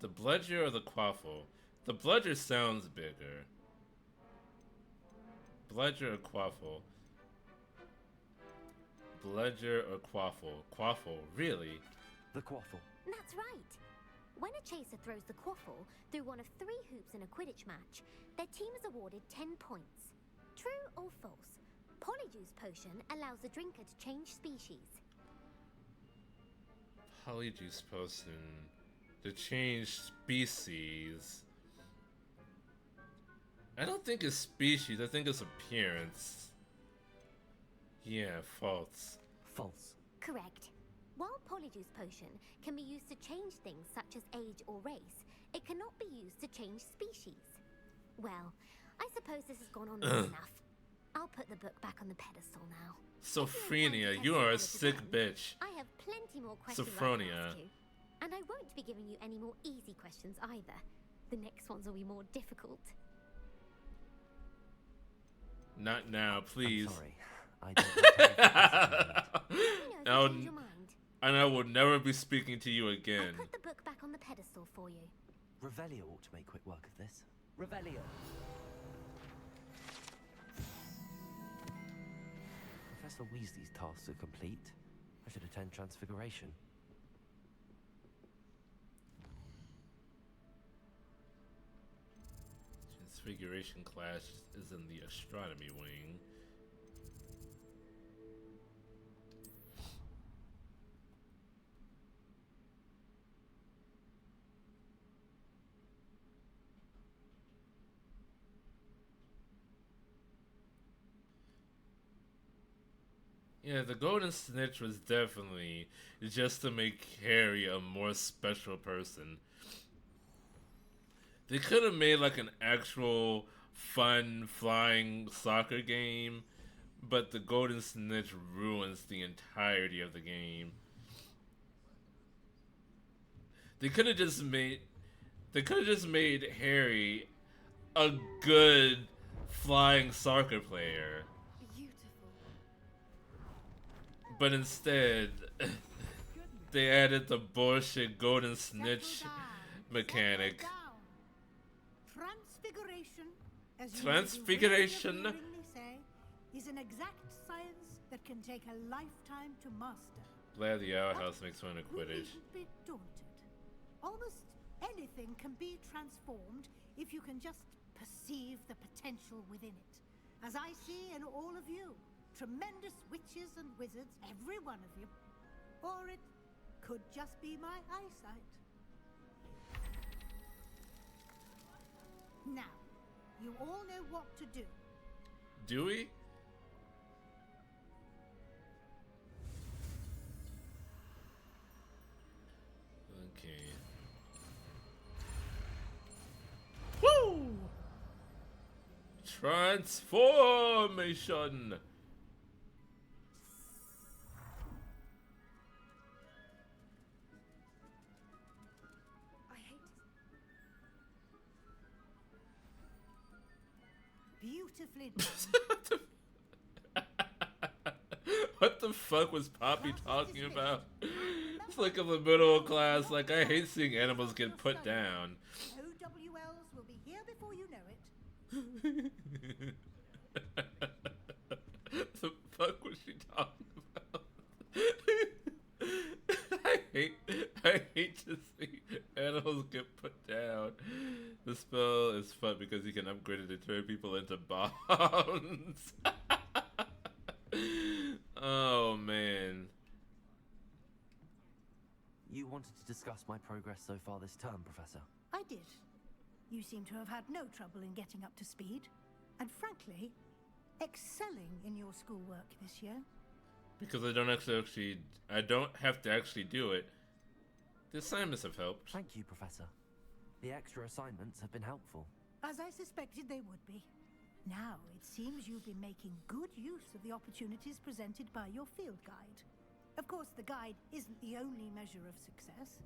The Bludger or the Quaffle? The Bludger sounds bigger. Bludger or Quaffle? Bludger or Quaffle? Quaffle, really? The Quaffle. That's right. When a chaser throws the quaffle through one of 3 hoops in a Quidditch match, their team is awarded 10 points. True or false? Polyjuice Potion allows the drinker to change species. Polyjuice Potion. To change species. I don't think it's species, I think it's appearance. Yeah, false. False. Correct. While Polyjuice Potion can be used to change things such as age or race, it cannot be used to change species. Well, I suppose this has gone on long enough. I'll put the book back on the pedestal now. Sophronia, you are a sick bitch. I have plenty more questions I can Sophronia. ask you. And I won't be giving you any more easy questions either. The next ones will be more difficult. Not now, please. I'm sorry. I don't have Let me know if you change your mind. And I will never be speaking to you again. I'll put the book back on the pedestal for you. Revelio ought to make quick work of this. Revelio! Professor Weasley's tasks are complete. I should attend Transfiguration. Transfiguration class is in the astronomy wing. Yeah, the golden snitch was definitely just to make Harry a more special person. They could have made like an actual fun flying soccer game, but the golden snitch ruins the entirety of the game. They could have just made Harry a good flying soccer player. But instead, they added the bullshit golden snitch mechanic. Transfiguration, as Transfiguration? you say, is an exact science that can take a lifetime to master. Glad the Owl House makes fun of We Quidditch. needn't be daunted. Almost anything can be transformed if you can just perceive the potential within it. As I see in all of you. Tremendous witches and wizards, every one of you. Or it could just be my eyesight. Now, you all know what to do. Do we? Okay. Woo! Transformation! Beautifully done. What the fuck was Poppy talking about? It's like in the middle of class, like, I hate seeing animals get put down. OWLs will be here before you know it. The fuck was she talking about? I hate to see animals get put down. The spell is fun because you can upgrade it to turn people into bombs. Oh man. You wanted to discuss my progress so far this term, Professor? I did. You seem to have had no trouble in getting up to speed. And frankly, excelling in your schoolwork this year. Because I don't have to actually do it. The assignments have helped. Thank you, Professor. The extra assignments have been helpful. As I suspected they would be. Now, it seems you've been making good use of the opportunities presented by your field guide. Of course, the guide isn't the only measure of success.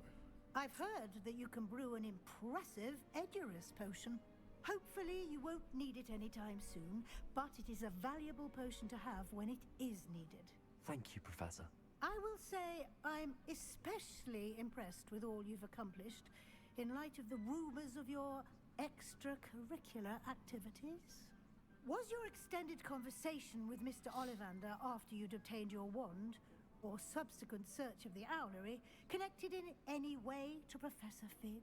I've heard that you can brew an impressive Edurus potion. Hopefully, you won't need it anytime soon, but it is a valuable potion to have when it is needed. Thank you, Professor. I will say I'm especially impressed with all you've accomplished in light of the rumors of your extracurricular activities. Was your extended conversation with Mr. Ollivander after you'd obtained your wand, or subsequent search of the owlery, connected in any way to Professor Fig?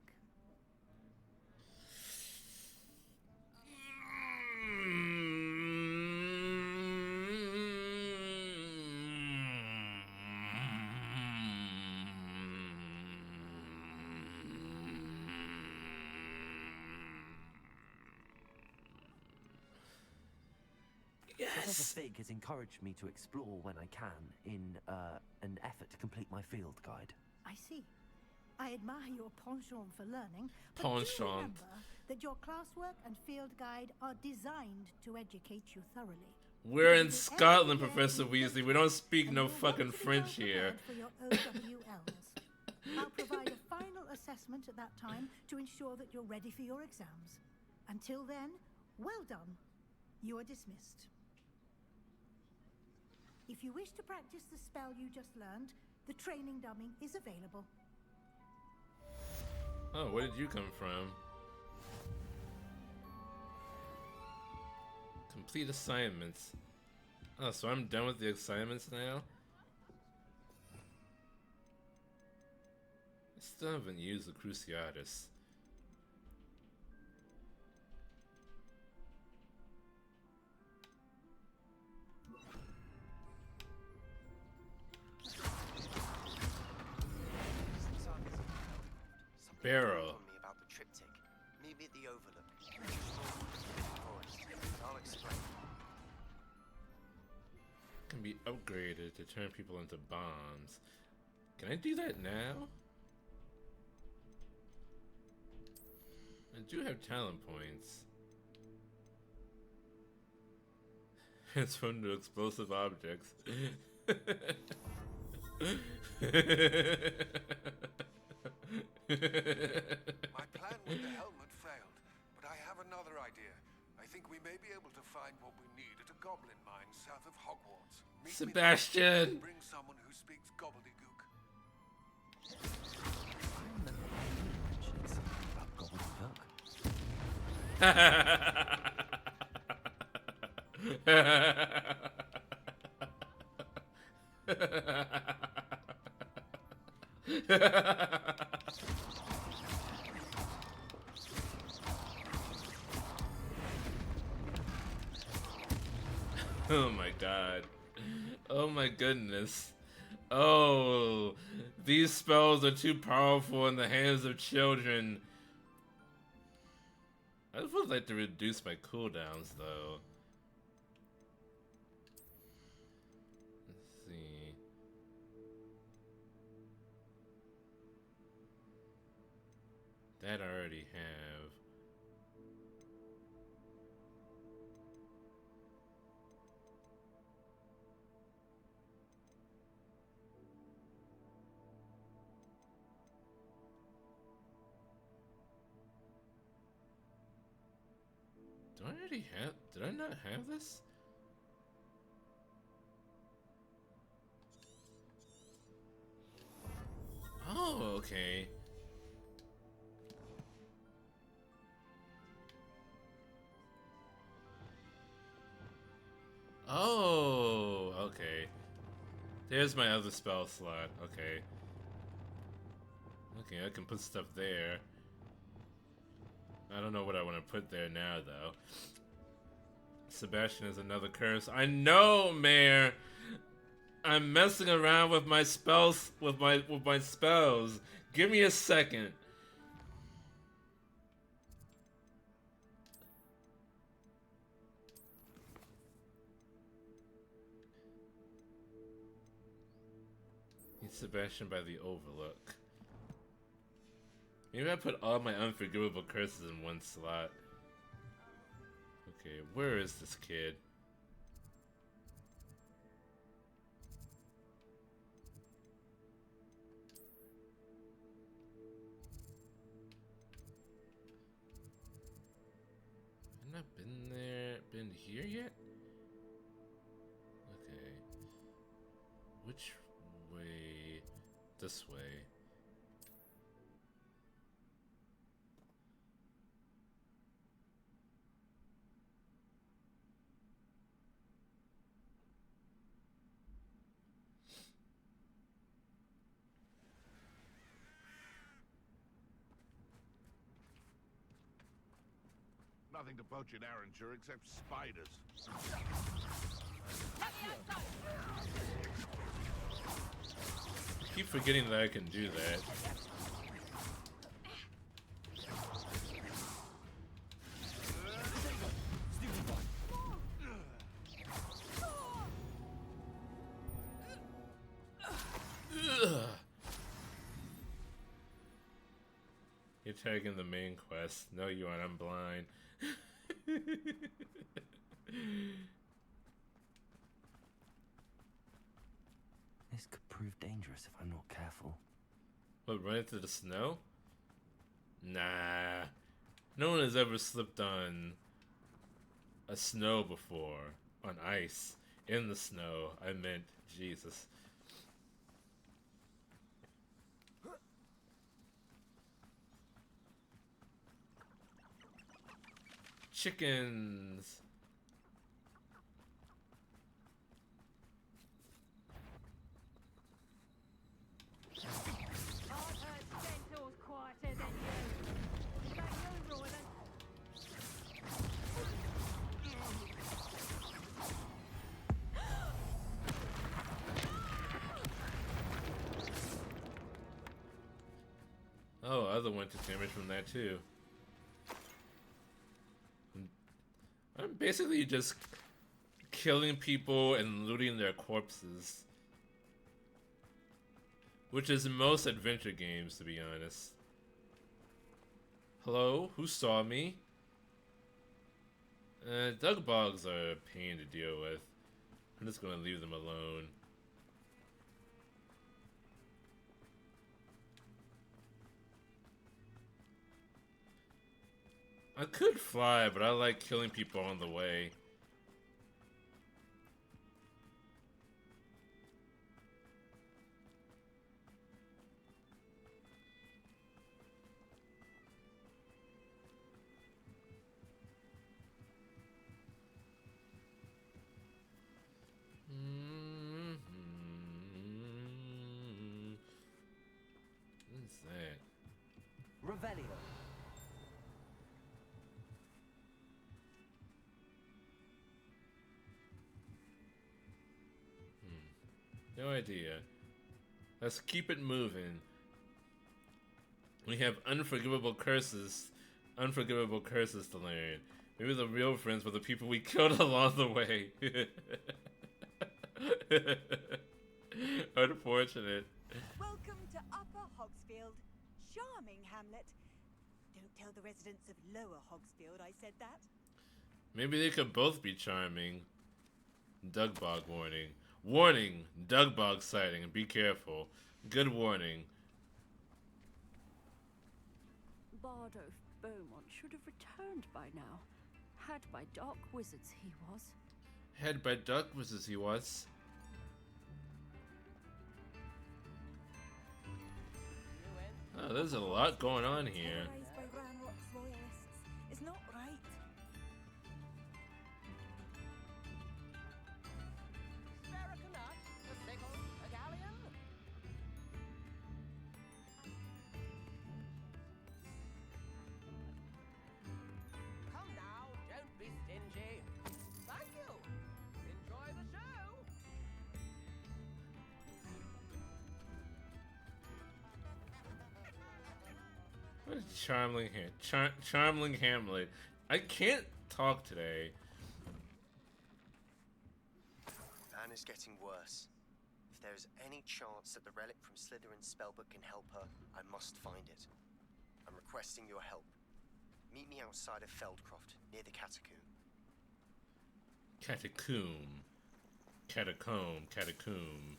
Professor Fig has encouraged me to explore when I can in an effort to complete my field guide. I see. I admire your penchant for learning, but do Penchant. remember that your classwork and field guide are designed to educate you thoroughly. We're in Scotland, Professor Weasley. We don't speak no fucking French here. For your OWLs. I'll provide a final assessment at that time to ensure that you're ready for your exams. Until then, well done. You are dismissed. If you wish to practice the spell you just learned, the training dummy is available. Oh, where did you come from? Complete assignments. Oh, so I'm done with the assignments now? I still haven't used the Cruciatus. Barrel. Me about the triptych. Meet me at the Overlook. I'll explain. Can be upgraded to turn people into bombs. Can I do that now? I do have talent points. Transform to explosive objects. My plan with the helmet failed, but I have another idea. I think we may be able to find what we need at a goblin mine south of Hogwarts. Meet me there. Sebastian! Bring someone who speaks gobbledygook. Oh my god. Oh my goodness. Oh, these spells are too powerful in the hands of children. I would like to reduce my cooldowns though. Let's see. That I already have. Do I already have? Did I not have this? Oh, okay. Oh, okay. There's my other spell slot. Okay. Okay, I can put stuff there. I don't know what I want to put there now, though. Sebastian is another curse. I know, Mayor. I'm messing around with my spells. With my spells. Give me a second. He's Sebastian by the Overlook. Maybe I put all my unforgivable curses in one slot. Okay, where is this kid? I've not been here yet? Okay. Which way? This way. Nothing to poach in Arrancher except spiders. I keep forgetting that I can do that. Ugh. tagging the main quest. No, you aren't. I'm blind. This could prove dangerous if I'm not careful. What, run into the snow? Nah. No one has ever slipped on a snow before. On ice. In the snow. I meant, Jesus. Chickens. Oh, other one took damage from that too. I'm basically just killing people and looting their corpses. Which is most adventure games, to be honest. Hello? Who saw me? Dug bugs are a pain to deal with. I'm just gonna leave them alone. I could fly, but I like killing people on the way. What is that? Revelio. No idea. Let's keep it moving. We have unforgivable curses to learn. Maybe the real friends were the people we killed along the way. Unfortunate. Welcome to Upper Hogsfield. Charming hamlet. Don't tell the residents of Lower Hogsfield I said that. Maybe they could both be charming. Dugbog warning. Warning! Dugbog sighting. Be careful. Good warning. Bardo Beaumont should have returned by now. Had by dark wizards he was. Had by dark wizards he was. Oh, there's a lot going on here. Terrorized by Ranrock's loyalists is not right. Come now, don't be stingy. Thank you. Enjoy the show. What a charming Hamlet. I can't talk today. Anne is getting worse. If there is any chance that the relic from Slytherin's spellbook can help her, I must find it. I'm requesting your help. Meet me outside of Feldcroft, near the catacomb. Catacomb. Catacomb.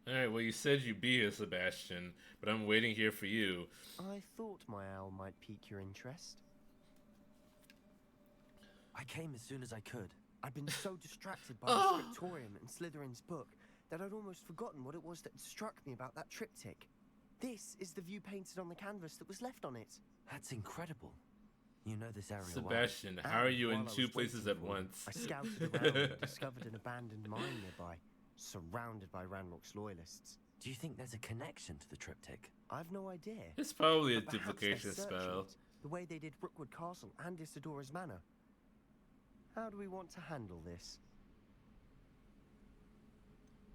Alright, well you said you'd be here, Sebastian, but I'm waiting here for you. I thought my owl might pique your interest. I came as soon as I could. I'd been so distracted by the scriptorium and Slytherin's book that I'd almost forgotten what it was that struck me about that triptych. This is the view painted on the canvas that was left on it. That's incredible. You know this area Sebastian, well. how are you While in I two was places waiting at for you, once? I scouted around and discovered an abandoned mine nearby, surrounded by Ranrock's loyalists. Do you think there's a connection to the triptych? I've no idea. It's probably a But perhaps duplication they're searching spell. it, the way they did Brookwood Castle and Isidora's Manor. How do we want to handle this?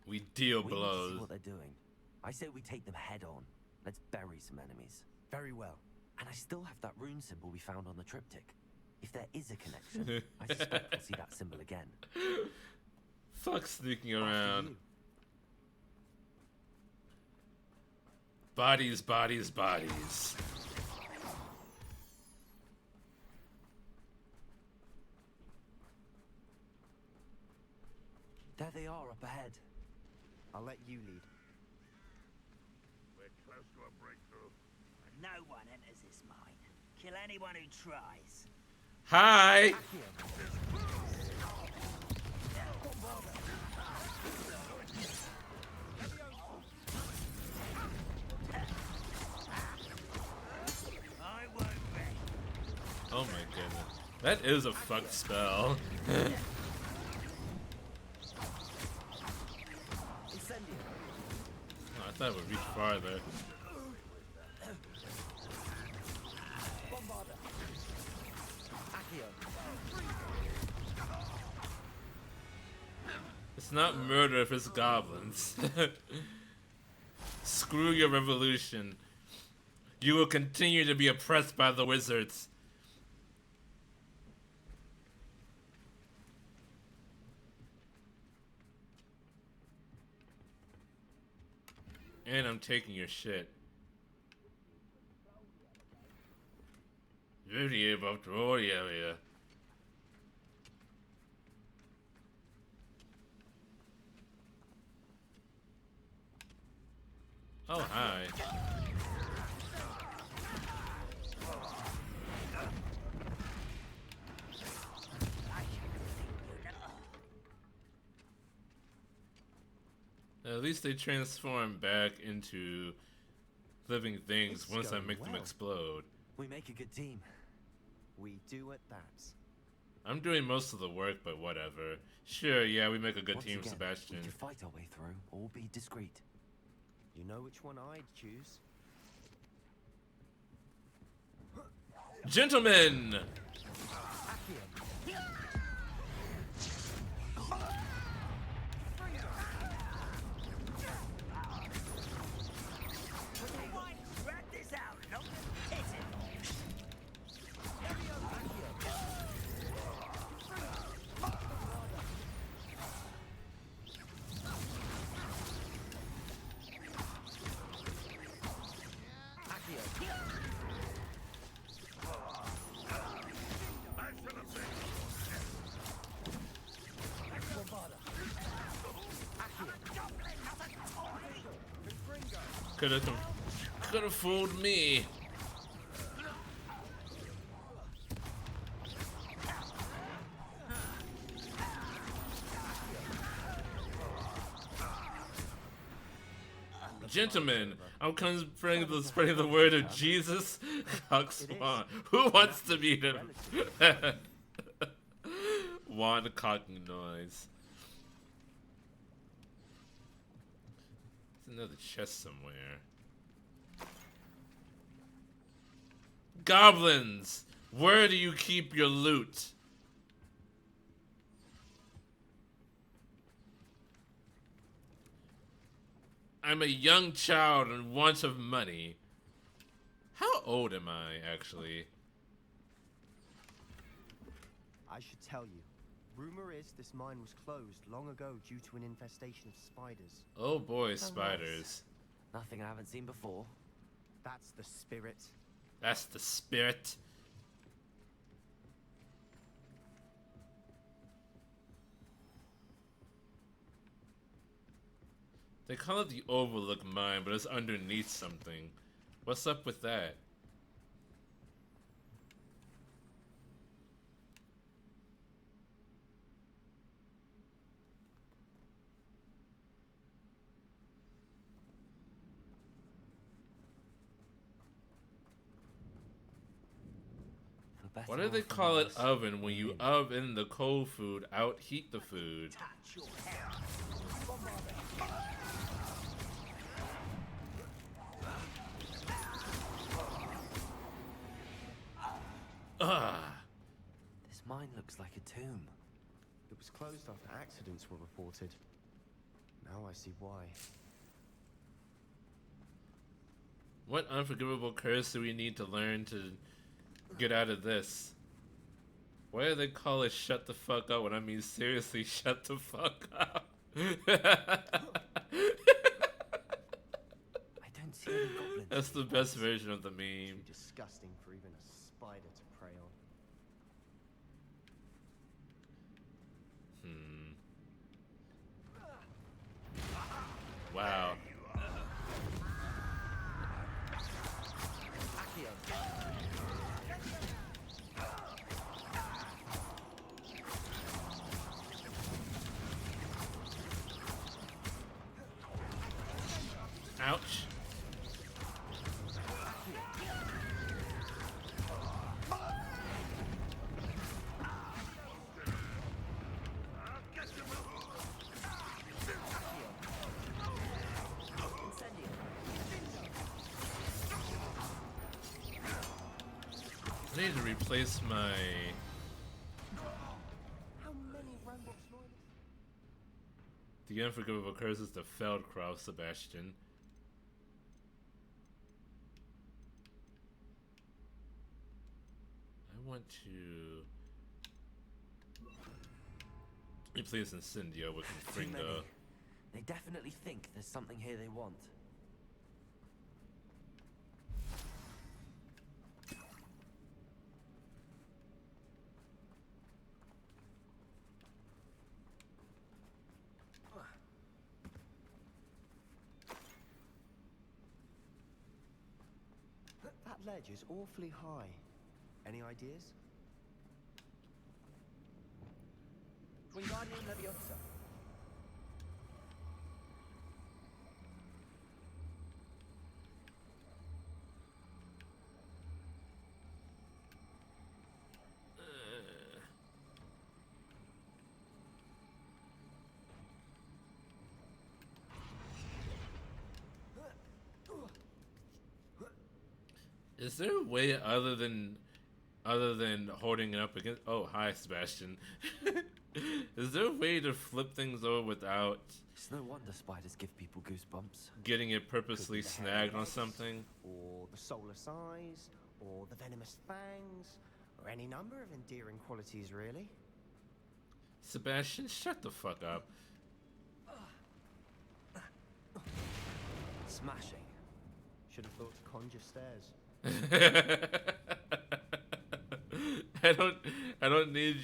We deal We need to see blows. what they're doing. I say we take them head on. Let's bury some enemies. Very well. And I still have that rune symbol we found on the triptych. If there is a connection, I suspect we'll see that symbol again. Fuck sneaking After around. you. Bodies, bodies, bodies. There they are up ahead. I'll let you lead. We're close to a breakthrough. No one enters this mine. Kill anyone who tries. Hi! I won't rest. Oh my goodness. That is a fucked spell. Oh, I thought it would reach farther. It's not murder if it's goblins. Screw your revolution. You will continue to be oppressed by the wizards. And I'm taking your shit. Really about the whole area. Oh, hi. At least they transform back into living things It's once I going make them well. explode. We make a good team. We do at that. I'm doing most of the work, but whatever. Sure, yeah, we make a good Once team, again, Sebastian. We can fight our way through, or be discreet. You know which one I'd choose. Gentlemen! Rat this out. Not hit it. Could have fooled me. Gentlemen, I'm spreading the word of Jesus. Cockswan. Who wants to meet him? Wand cocking noise. There's another chest somewhere. Goblins! Where do you keep your loot? I'm a young child in want of money. How old am I, actually? I should tell you. Rumor is this mine was closed long ago due to an infestation of spiders. Oh boy, spiders. Nothing I haven't seen before. That's the spirit. That's the spirit. They call it the Overlook Mine, but it's underneath something. What's up with that? Why do they call it oven when you oven the cold food, out heat the food? This mine looks like a tomb. It was closed after accidents were reported. Now I see why. What unforgivable curse do we need to learn to get out of this? Why do they call it shut the fuck up when I mean seriously shut the fuck up? I don't see any goblins. That's the best version of the meme. Too disgusting for even a spider to prey on. Wow. Ouch. I need to replace my... The unforgivable curse is the Feldkraut, Sebastian. I want to replace Incendio with Confringo. They definitely think there's something here they want. That ledge is awfully high. Any ideas? Wingardium Leviosa. Is there a way other than holding it up against? Oh, hi, Sebastian. Is there a way to flip things over without? It's no wonder spiders give people goosebumps. Getting it purposely snagged on something? Or the soulless eyes, or the venomous fangs, or any number of endearing qualities, really. Sebastian, shut the fuck up. Smashing. Should have thought to conjure stairs. I don't need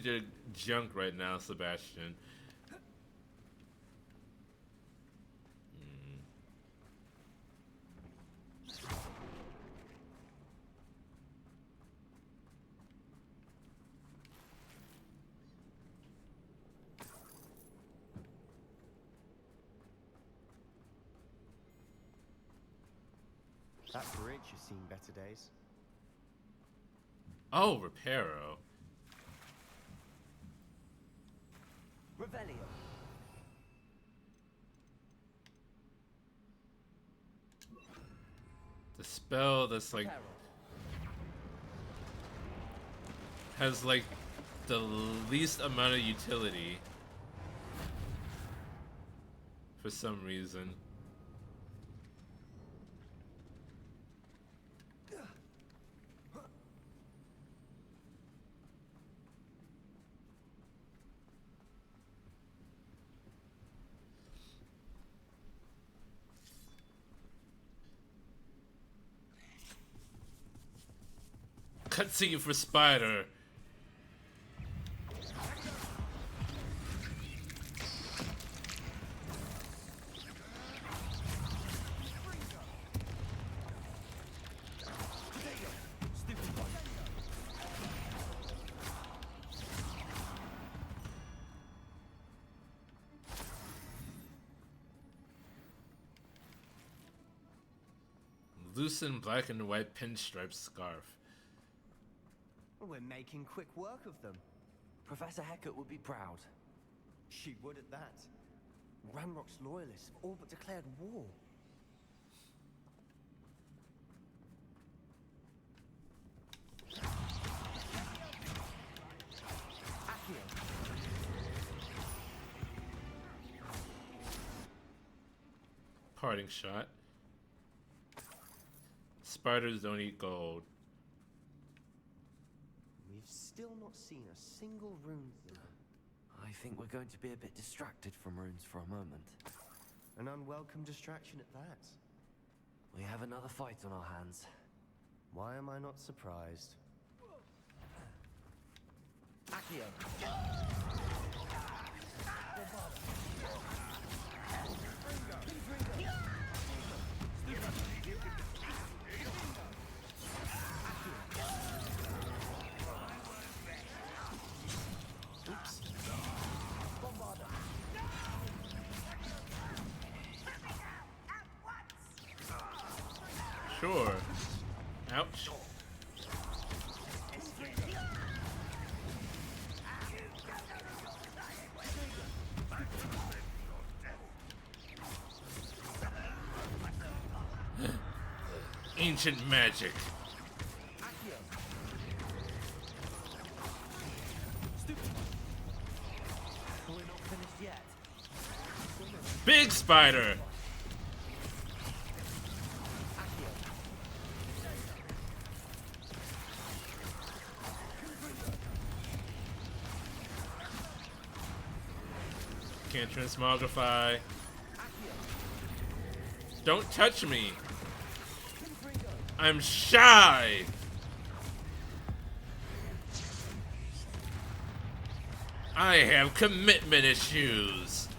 your junk right now, Sebastian. That bridge has seen better days. Oh, Reparo. Revelio. The spell that's like has like the least amount of utility for some reason. Cutscene for Spider. Loosen black and white pinstripe scarf. We're making quick work of them. Professor Hecat would be proud. She would at that. Ranrock's loyalists have all but declared war. Parting shot. Spiders don't eat gold. We've still not seen a single rune thing. I think we're going to be a bit distracted from runes for a moment. An unwelcome distraction at that. We have another fight on our hands. Why am I not surprised? Accio! Sure. Ouch. Ancient magic. We're not finished yet. Big spider. Can't transmogrify. Don't touch me. I'm shy. I have commitment issues.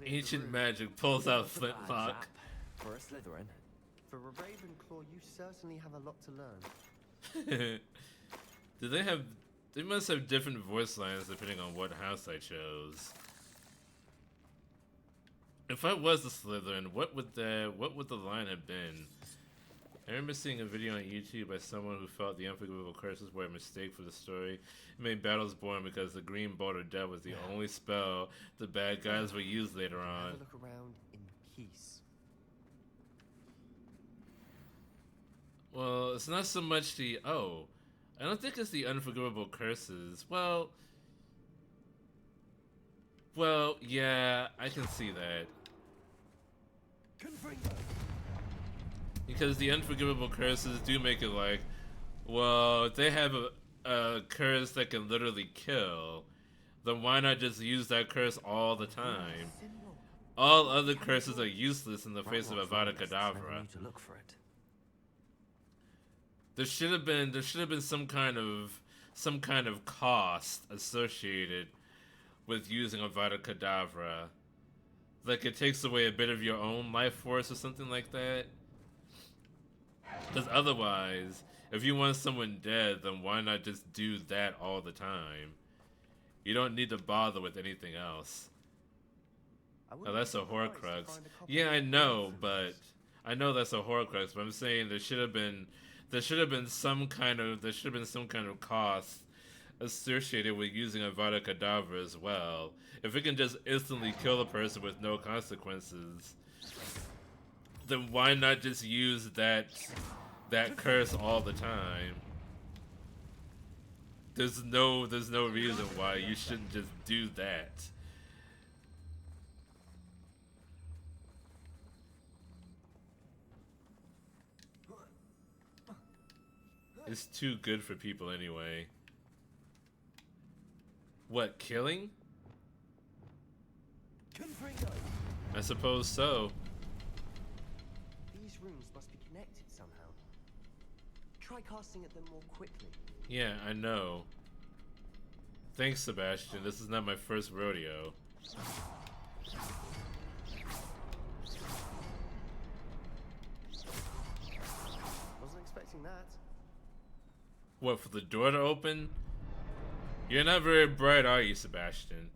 Ancient magic pulls out flintlock. For a Slytherin. For a Ravenclaw, you certainly have a lot to learn. Do they have? They must have different voice lines depending on what house I chose. If I was a Slytherin, what would the line have been? I remember seeing a video on YouTube by someone who felt the unforgivable curses were a mistake for the story. It made battles boring because the green bolt of death was the only spell the bad guys would use later on. Have a look around in peace. Well, it's not so much the I don't think it's the unforgivable curses. Well, yeah, I can see that. Because the unforgivable curses do make it like, well, if they have a curse that can literally kill, then why not just use that curse all the time? All other curses are useless in the face of Avada Kedavra. To look for it. There should have been some kind of cost associated with using Avada Kedavra. Like it takes away a bit of your own life force or something like that. Because otherwise, if you want someone dead, then why not just do that all the time? You don't need to bother with anything else. Oh, that's a Horcrux. Yeah, I know, but I know that's a Horcrux. But I'm saying there should have been some kind of cost associated with using Avada Kedavra as well. If it can just instantly kill a person with no consequences, then why not just use that curse all the time? There's no reason why you shouldn't just do that. It's too good for people anyway. What, killing? I suppose so. These runes must be connected somehow. Try casting at them more quickly. Yeah, I know. Thanks, Sebastian. This is not my first rodeo. Wasn't expecting that. What, for the door to open? You're not very bright, are you, Sebastian?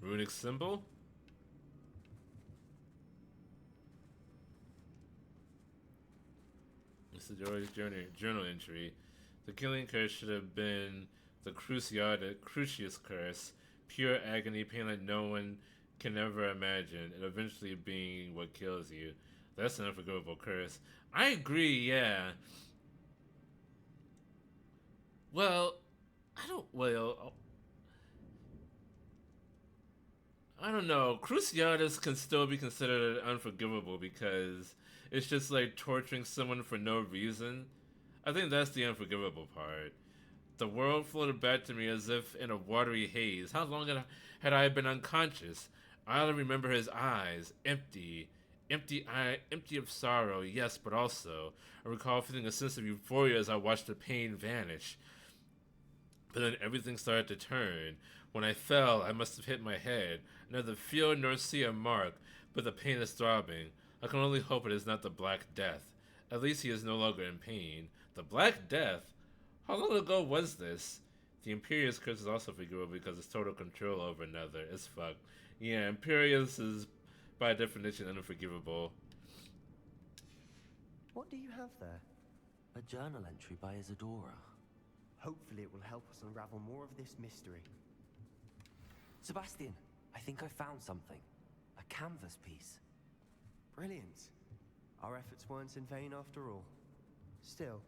Runic symbol? Sidori's journal entry. The killing curse should have been the Crucius curse, pure agony, pain like no one can ever imagine, and eventually being what kills you. That's an unforgivable curse. I agree, yeah. Well, I don't know. Cruciatus can still be considered unforgivable because it's just like torturing someone for no reason. I think that's the unforgivable part. The world floated back to me as if in a watery haze. How long had I been unconscious? I only remember his eyes, empty of sorrow, yes, but also I recall feeling a sense of euphoria as I watched the pain vanish. But then everything started to turn. When I fell, I must have hit my head. Neither feel nor see a mark, but the pain is throbbing. I can only hope it is not the Black Death. At least he is no longer in pain. The Black Death? How long ago was this? The Imperious curse is also forgivable because it's total control over another. It's fucked. Yeah, Imperious is by definition unforgivable. What do you have there? A journal entry by Isadora. Hopefully it will help us unravel more of this mystery. Sebastian, I think I found something. A canvas piece. Brilliant. Our efforts weren't in vain after all. Still,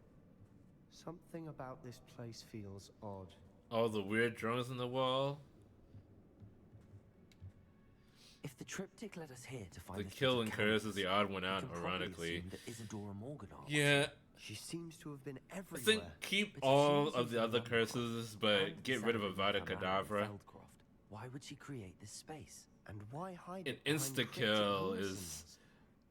something about this place feels odd. All the weird drawings on the wall. If the triptych led us here to find the this killing bit of curse canvas, is the odd one out, we can probably ironically. assume that Isadora Morganach. Yeah. She seems to have been I everywhere. think keep all of the other curses, but get rid of Avada Kedavra. Why would she create this space? And why hide An it behind insta-kill cryptic is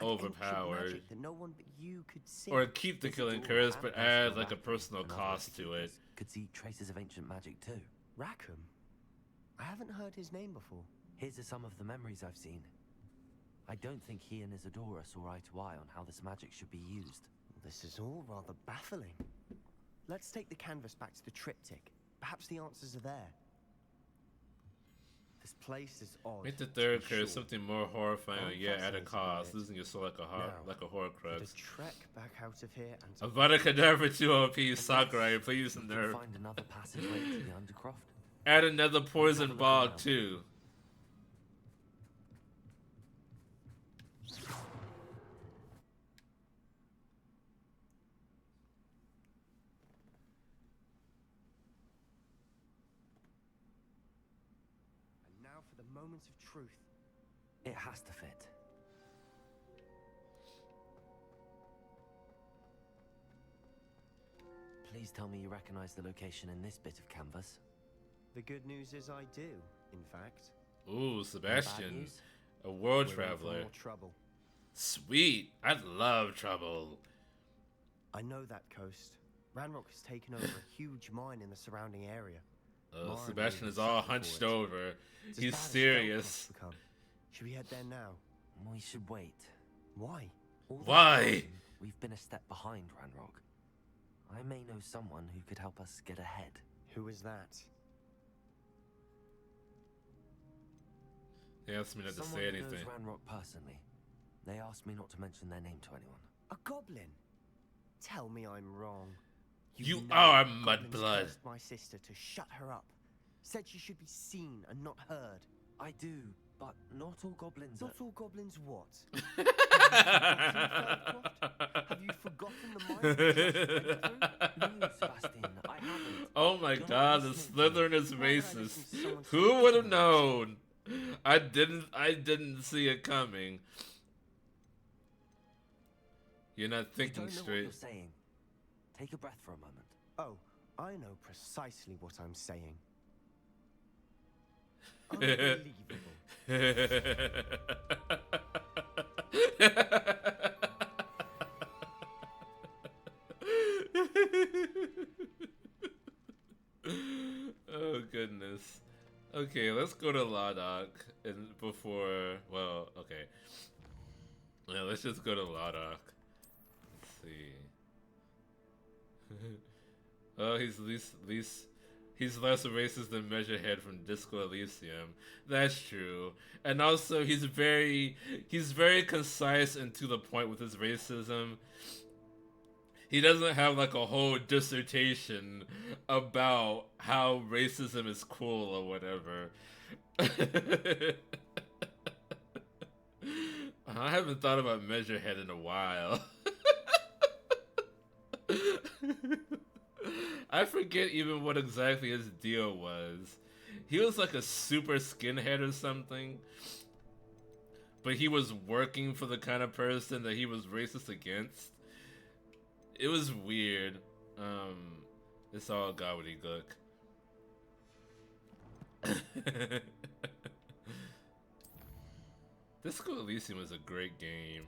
An ancient overpowered. magic that no one but you could see. Or keep the killing curse, but add like a personal cost to it. Could see traces of ancient magic too. Rackham? I haven't heard his name before. Here's some of the memories I've seen. I don't think he and Isadora saw eye to eye on how this magic should be used. This is all rather baffling. Let's take the canvas back to the triptych. Perhaps the answers are there. This place is odd. Make the third to be curse sure. something more horrifying, I'm yeah, at a fascinated by cost. it. Losing your soul like a Now, horcrux. for the trek back out of here and Avada Kedavra 2 OP, Sakurai, please We nerf. can find another passageway to the Undercroft. Add another poison bog too. And now for the moment of truth. It has to fit. Please tell me you recognize the location in this bit of canvas. The good news is I do, in fact. Ooh, Bad Sebastian, news? a world We're in for traveler. more trouble. Sweet, I love trouble. I know that coast. Ranrock has taken over a huge mine in the surrounding area. Mara Sebastian really is all suffering for hunched it. over. It's as He's bad as serious. Belfast's become. Should we head there now? We should wait. Why? All this Why? time, we've been a step behind Ranrock. I may know someone who could help us get ahead. Who is that? They asked me not to Someone say who knows anything. Ranrock personally. They asked me not to mention their name to anyone. A goblin? Tell me I'm wrong. You know are goblins Mudblood. cursed my sister to shut her up. Said she should be seen and not heard. I do, but not all goblins Not are... all goblins what? Have you forgotten the mine? No, Sebastian, I haven't. Oh my You're god, not the listening to me. Slytherin is Why would I racist. listen to someone Who so would have ignorant? known? I didn't see it coming. You're not You thinking don't know what straight. you're saying. Take a breath for a moment. Oh, I know precisely what I'm saying. Oh goodness. Okay, let's go to Ladakh and before. Well, okay. Yeah, let's just go to Ladakh. Let's see. Oh, he's he's less racist than Measurehead from Disco Elysium. That's true. And also he's very concise and to the point with his racism. He doesn't have like a whole dissertation about how racism is cool or whatever. I haven't thought about Measurehead in a while. I forget even what exactly his deal was. He was like a super skinhead or something. But he was working for the kind of person that he was racist against. It was weird. It's all gobbledygook. Disco Elysium is a great game.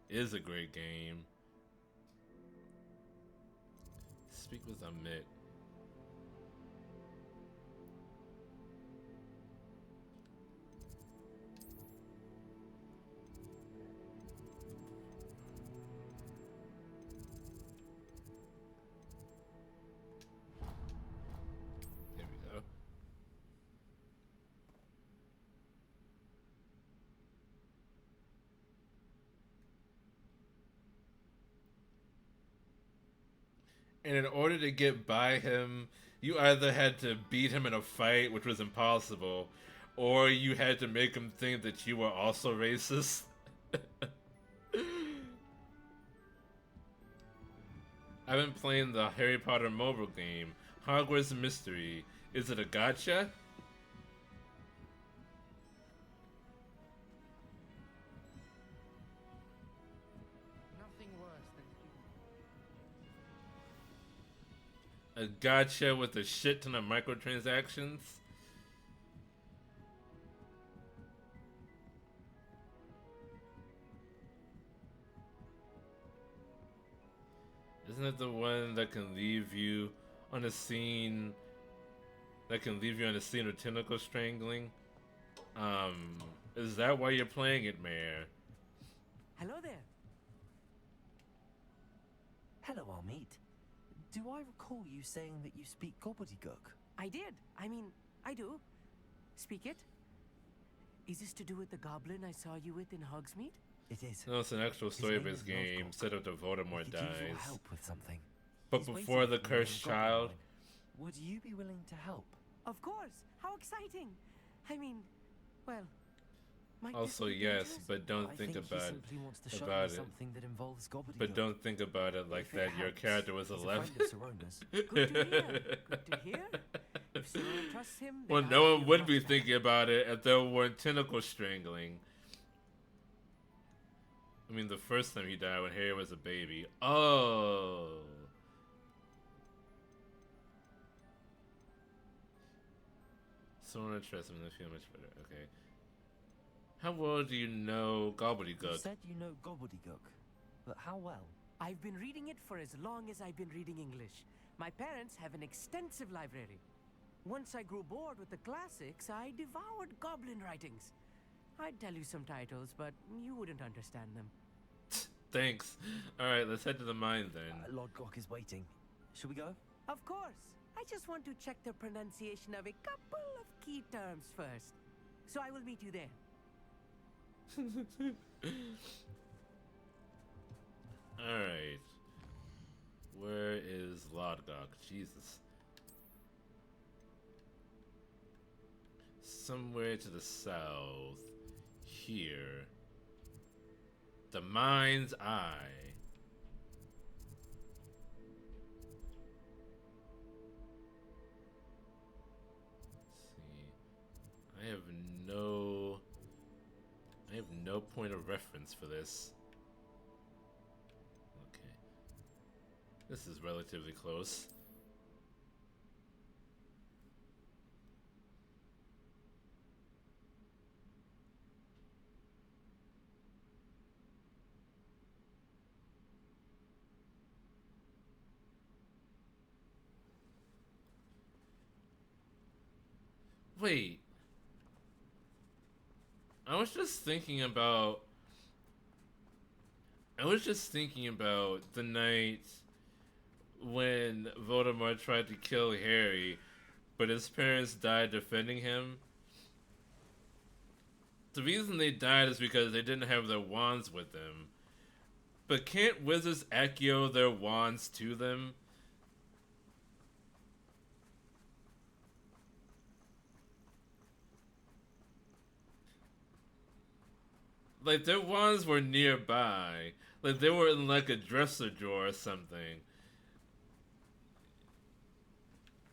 It is a great game. Speak with Amit. There we go. And in order to get by him, you either had to beat him in a fight, which was impossible, or you had to make him think that you were also racist. I've been playing the Harry Potter mobile game, Hogwarts Mystery. Is it a gacha? Nothing worse than A gacha with a shit ton of microtransactions? Isn't it the one that can leave you on a scene of tentacle strangling? Is that why you're playing it, Mayor? Hello there. Hello, Amit. Do I recall you saying that you speak gobbledygook? I did. I mean, I do. Speak it. Is this to do with the goblin I saw you with in Hogsmeade? It is. No, it's an actual story-based game set up to Voldemort Could use your dies. help with something. But He's before waiting the for me in cursed the goblin child, mine. Would you be willing to help? Of course. How exciting. I mean, well, might also this be yes, dangerous? but don't I think think he about simply wants to show about you it. something that involves gobbledygook. But don't think about it like If it that. Your helps, character was he's a 11. friend of Sirona's. Good to hear. Good to hear. If Sirona trusts him, then Well, I no one feel would much be better. thinking about it if there weren't tentacle strangling. I mean, the first time he died when Harry was a baby. Oh. Someone trusts him, they feel much better. Okay. How well do you know You gobbledygook? said you know gobbledygook, but how well? I've been reading it for as long as I've been reading English. My parents have an extensive library. Once I grew bored with the classics, I devoured goblin writings. I'd tell you some titles, but you wouldn't understand them. Thanks. Alright, let's head to the mine then. Lord Glock is waiting. Shall we go? Of course. I just want to check the pronunciation of a couple of key terms first. So I will meet you there. Alright. Where is Lodgok? Jesus. Somewhere to the south. Here. The Mind's Eye. Let's see. I have no point of reference for this. Okay. This is relatively close. Wait. I was just thinking about the night when Voldemort tried to kill Harry, but his parents died defending him. The reason they died is because they didn't have their wands with them. But can't wizards accio their wands to them? Like, their wands were nearby. Like, they were in, like, a dresser drawer or something.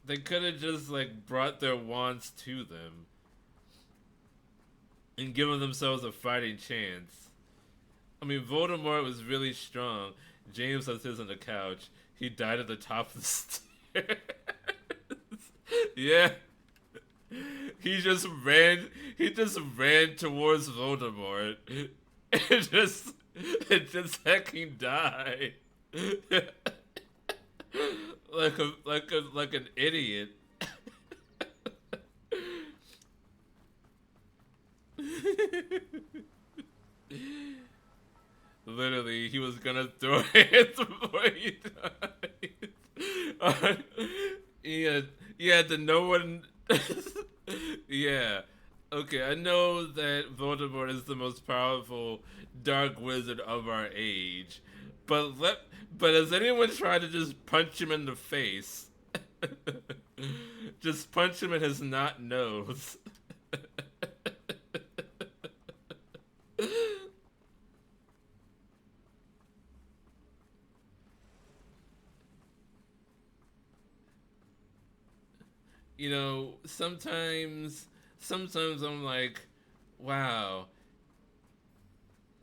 They could have just, like, brought their wands to them. And given themselves a fighting chance. I mean, Voldemort was really strong. James was his on the couch. He died at the top of the stairs. Yeah. He just ran towards Voldemort. And just hecking died. like an idiot. Literally, he was gonna throw hands before he died. Yeah, the no one. Yeah. Okay, I know that Voldemort is the most powerful dark wizard of our age, but has anyone tried to just punch him in the face? Just punch him in his not nose. You know, sometimes I'm like, wow,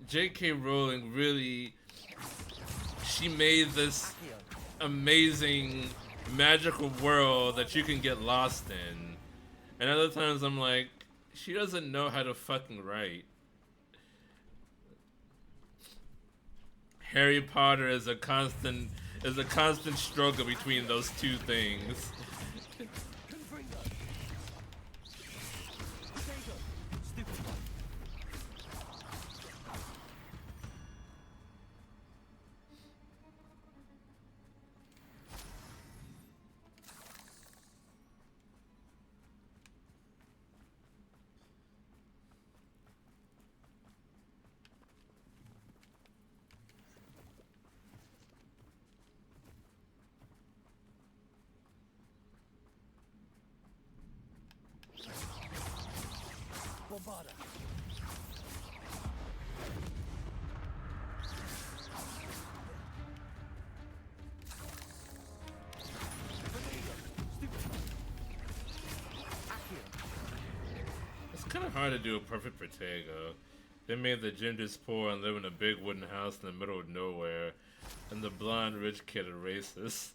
J.K. Rowling really, she made this amazing magical world that you can get lost in. And other times I'm like, she doesn't know how to fucking write. Harry Potter is a constant struggle between those two things. It's kind of hard to do a perfect Protego. They made the gingers poor and live in a big wooden house in the middle of nowhere, and the blonde rich kid a racist.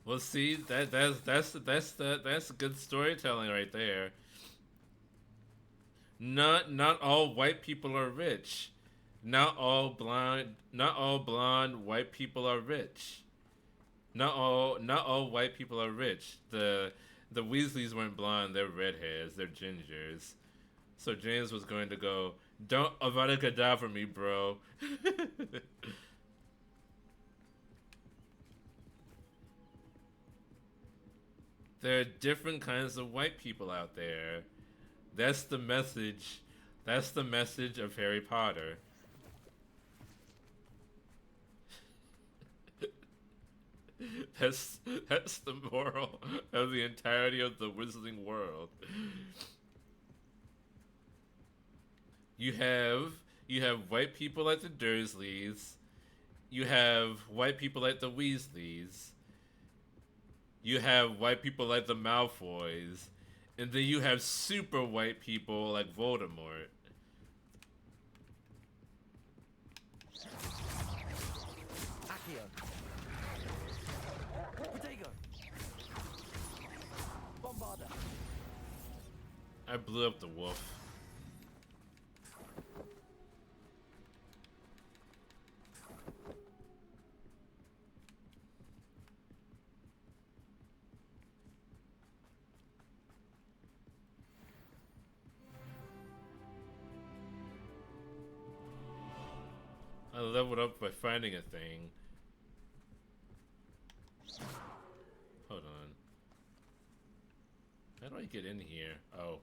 Well, see, that's good storytelling right there. Not all white people are rich. Not all blonde white people are rich. Not all white people are rich. The Weasleys weren't blonde, they're redheads, they're gingers. So James was going to go, don't Avada Kedavra me, bro. There are different kinds of white people out there. That's the message. That's the message of Harry Potter. That's the moral of the entirety of the wizarding world. You have white people like the Dursleys. You have white people like the Weasleys. You have white people like the Malfoys. And then you have super white people like Voldemort. Accio. Protego. Bombarda. I blew up the wolf. I leveled up by finding a thing. Hold on. How do I get in here? Oh.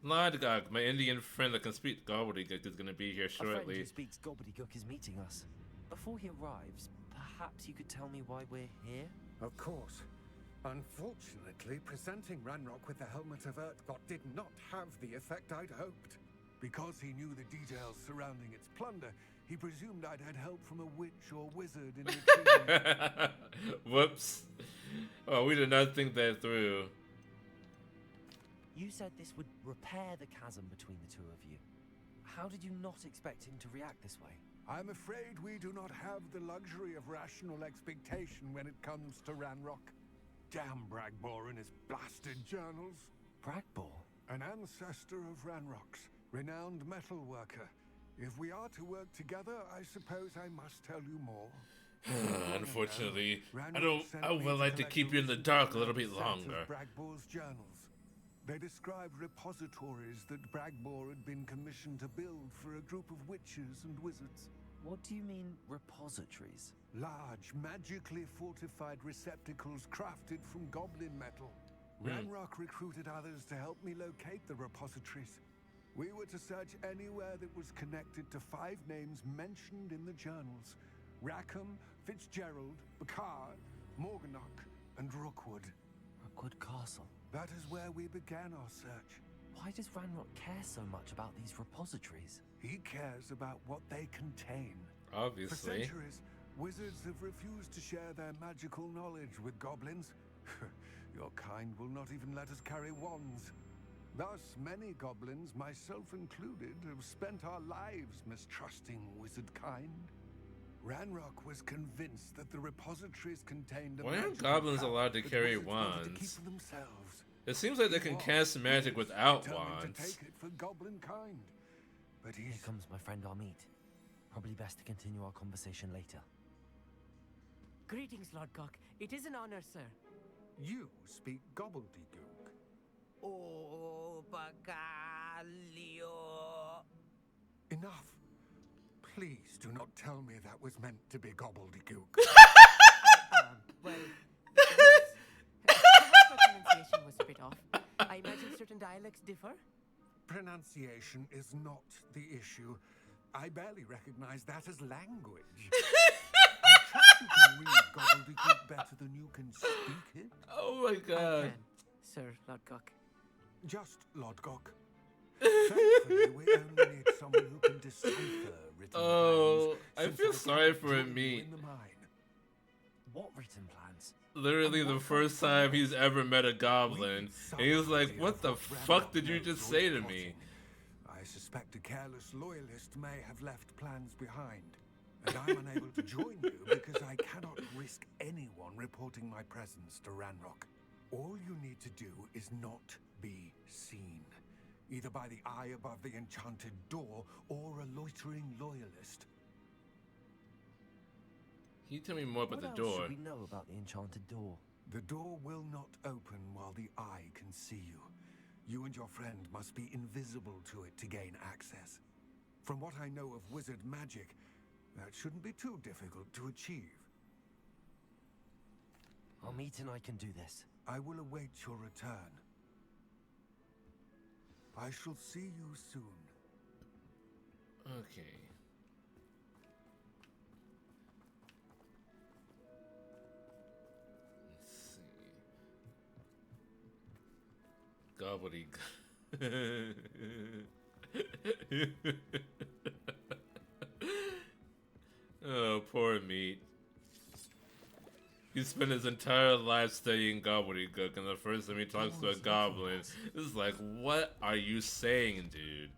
Lodgok, my Indian friend that can speak gobbledygook, is gonna be here A friend shortly. who speaks gobbledygook is meeting us. Before he arrives, perhaps you could tell me why we're here? Of course. Unfortunately, presenting Ranrock with the Helmet of Urtkot did not have the effect I'd hoped. Because he knew the details surrounding its plunder, he presumed I'd had help from a witch or wizard in retrieving. Whoops. Oh, we did not think that through. You said this would repair the chasm between the two of you. How did you not expect him to react this way? I'm afraid we do not have the luxury of rational expectation when it comes to Ranrock. Damn Bragbor and his blasted journals. Bragbor? An ancestor of Ranrock's, renowned metal worker. If we are to work together, I suppose I must tell you more. Unfortunately, I would like to keep you in the dark a little bit longer. Bragbor's journals. They described repositories that Bragbor had been commissioned to build for a group of witches and wizards. What do you mean, repositories? Large, magically fortified receptacles crafted from goblin metal. Ranrock recruited others to help me locate the repositories. We were to search anywhere that was connected to 5 names mentioned in the journals. Rackham, Fitzgerald, Bakar, Morganach, and Rookwood. Rookwood Castle? That is where we began our search. Why does Ranrock care so much about these repositories? He cares about what they contain. Obviously. For centuries, wizards have refused to share their magical knowledge with goblins. Your kind will not even let us carry wands. Thus, many goblins, myself included, have spent our lives mistrusting wizard kind. Ranrock was convinced that the repositories contained a Why aren't goblins allowed to carry wands? It seems like they can cast magic without wands. To take it for goblin kind. But Here comes my friend Amit. Probably best to continue our conversation later. Greetings, Lord Cock. It is an honor, sir. You speak gobbledygook. Oh, Bagalio. Enough. Please do not tell me that was meant to be gobbledygook. Well, yes. Perhaps my pronunciation was a bit off. I imagine certain dialects differ. Pronunciation is not the issue. I barely recognize that as language. I trust you can read gobbledygook better than you can speak it. Oh my god. I can, Sir Lodgok. Just Lodgok. Thankfully, we only need someone who can decipher written plans. I feel sorry for Amit. What written plans? Literally the first time he's ever met a goblin. And he was like, what the fuck did you just say to me? I suspect a careless loyalist may have left plans behind. And I'm unable to join you because I cannot risk anyone reporting my presence to Ranrock. All you need to do is not be seen. Either by the eye above the enchanted door or a loitering loyalist. Can you tell me more about What the else door? should we know about the enchanted door? The door will not open while the eye can see you. You and your friend must be invisible to it to gain access. From what I know of wizard magic, that shouldn't be too difficult to achieve. Amit and I can do this. I will await your return. I shall see you soon. Okay. Let's see. Gobbledygook. Oh, poor Meat. He spent his entire life studying gobbledygook, and the first time he talks to a goblin, it's like, what are you saying, dude?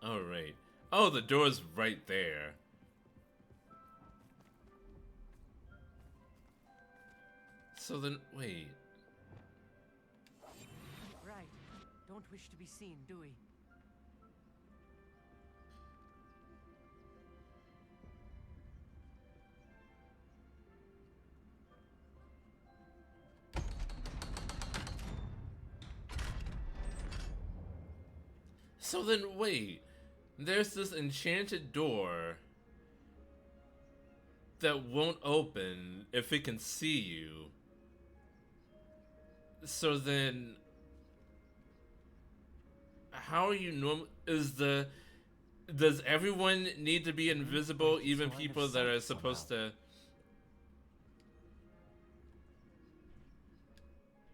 Alright. Oh, the door's right there. So then, wait. Right. Don't wish to be seen, do we? So then, wait. There's this enchanted door that won't open if it can see you. So then, How are you normal? Does everyone need to be invisible, even people that are supposed to?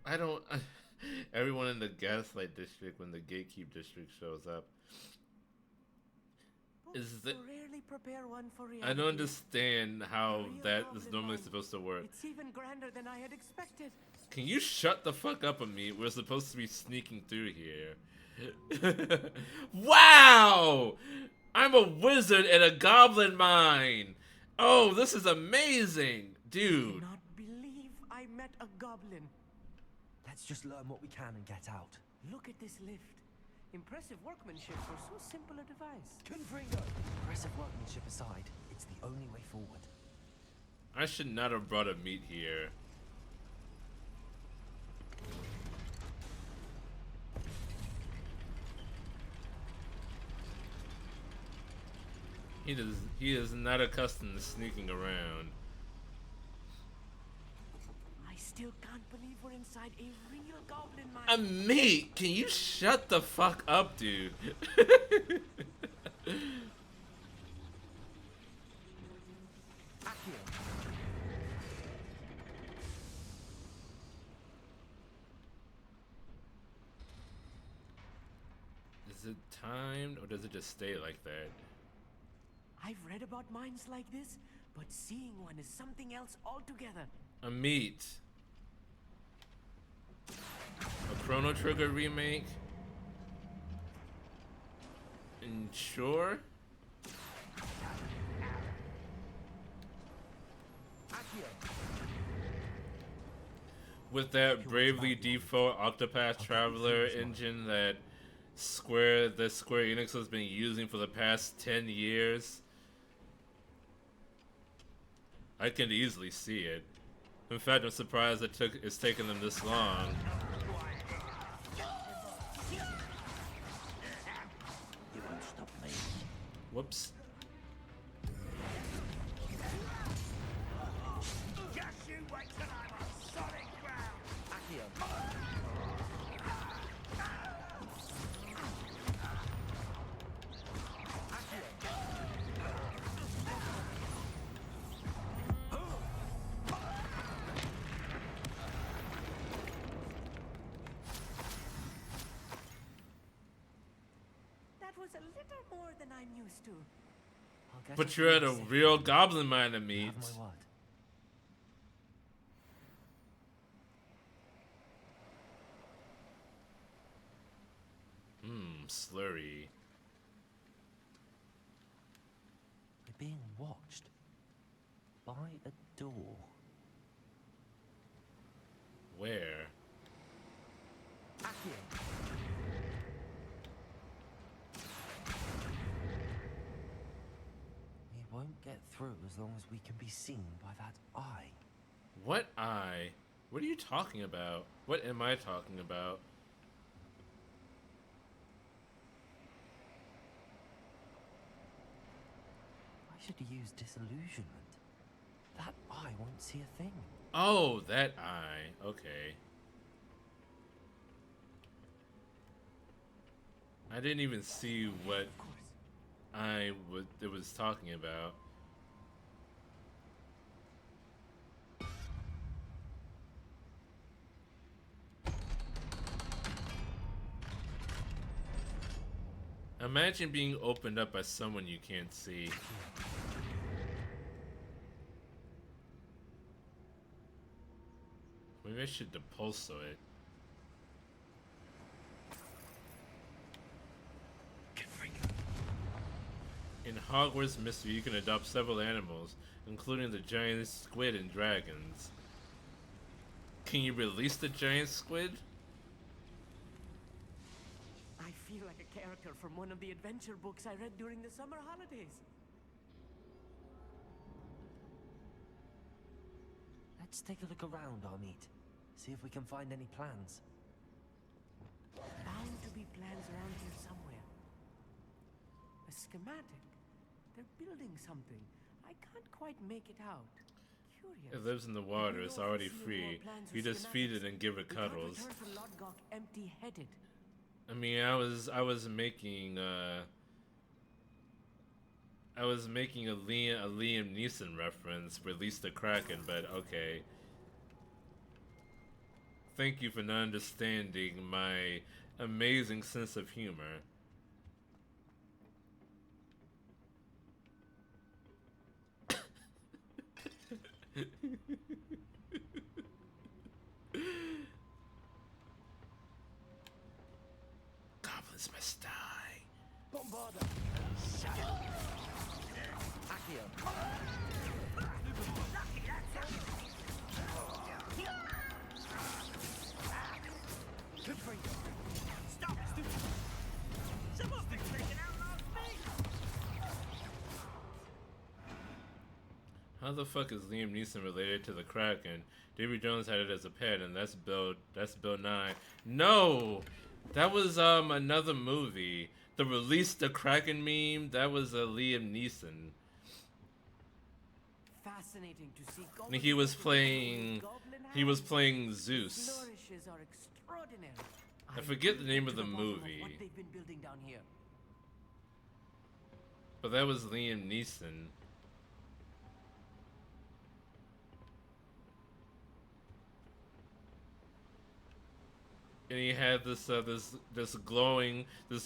I don't. Everyone in the Gaslight District when the Gatekeep District shows up. Is that? Rarely prepare one for I don't reality. understand how that is Goblin normally mind. supposed to work. It's even grander than I had expected. Can you shut the fuck up on me? We're supposed to be sneaking through here. Wow! I'm a wizard at a goblin mine. Oh, this is amazing, I dude. cannot believe I met a goblin. Let's just learn what we can and get out. Look at this lift. Impressive workmanship for so simple a device. Confringo! Impressive workmanship aside, it's the only way forward. I should not have brought a meat here. He is not accustomed to sneaking around. I still can't believe we're inside a real goblin mine. A meat? Can you shut the fuck up, dude? Is it timed or does it just stay like that? I've read about mines like this, but seeing one is something else altogether. A meat. A Chrono Trigger remake? And sure? With that Bravely Default Octopath Traveler engine that Square Enix has been using for the past 10 years. I can easily see it. In fact, I'm surprised it's taken them this long. Whoops. Just you wait till I'm on solid ground. That was a little more than I'm used to. But you're at a real goblin mine of meat. Slurry. We're being watched by a door. Where? We won't get through as long as we can be seen by that eye. What eye? What are you talking about? What am I talking about? I should use disillusionment. That eye won't see a thing. Oh, that eye. Okay. I didn't even see what it was talking about. Imagine being opened up by someone you can't see. Maybe I should depulso it. In Hogwarts Mystery, you can adopt several animals, including the giant squid and dragons. Can you release the giant squid? I feel like a character from one of the adventure books I read during the summer holidays. Let's take a look around, Amit. See if we can find any plans. Bound to be plans around here somewhere. A schematic. They're building something. I can't quite make it out. Curious. It lives in the water. It's already free. You just feed it and give it cuddles. Return to Lodgok empty-headed. I mean, I was making a Liam Neeson reference, Release the Kraken, but okay. Thank you for not understanding my amazing sense of humor. Goblins must die. Bombarda! Accio! Stop, stupid! Someone's been taking out last week! How the fuck is Liam Neeson related to the Kraken? Davy Jones had it as a pet, and that's Bill 9. No! That was another movie. The Release the Kraken meme, that was a Liam Neeson. Fascinating to see. And he was playing Zeus. Flourishes are extraordinary. I forget the name of the To bottom movie. what they've been building down here. But that was Liam Neeson. And he had this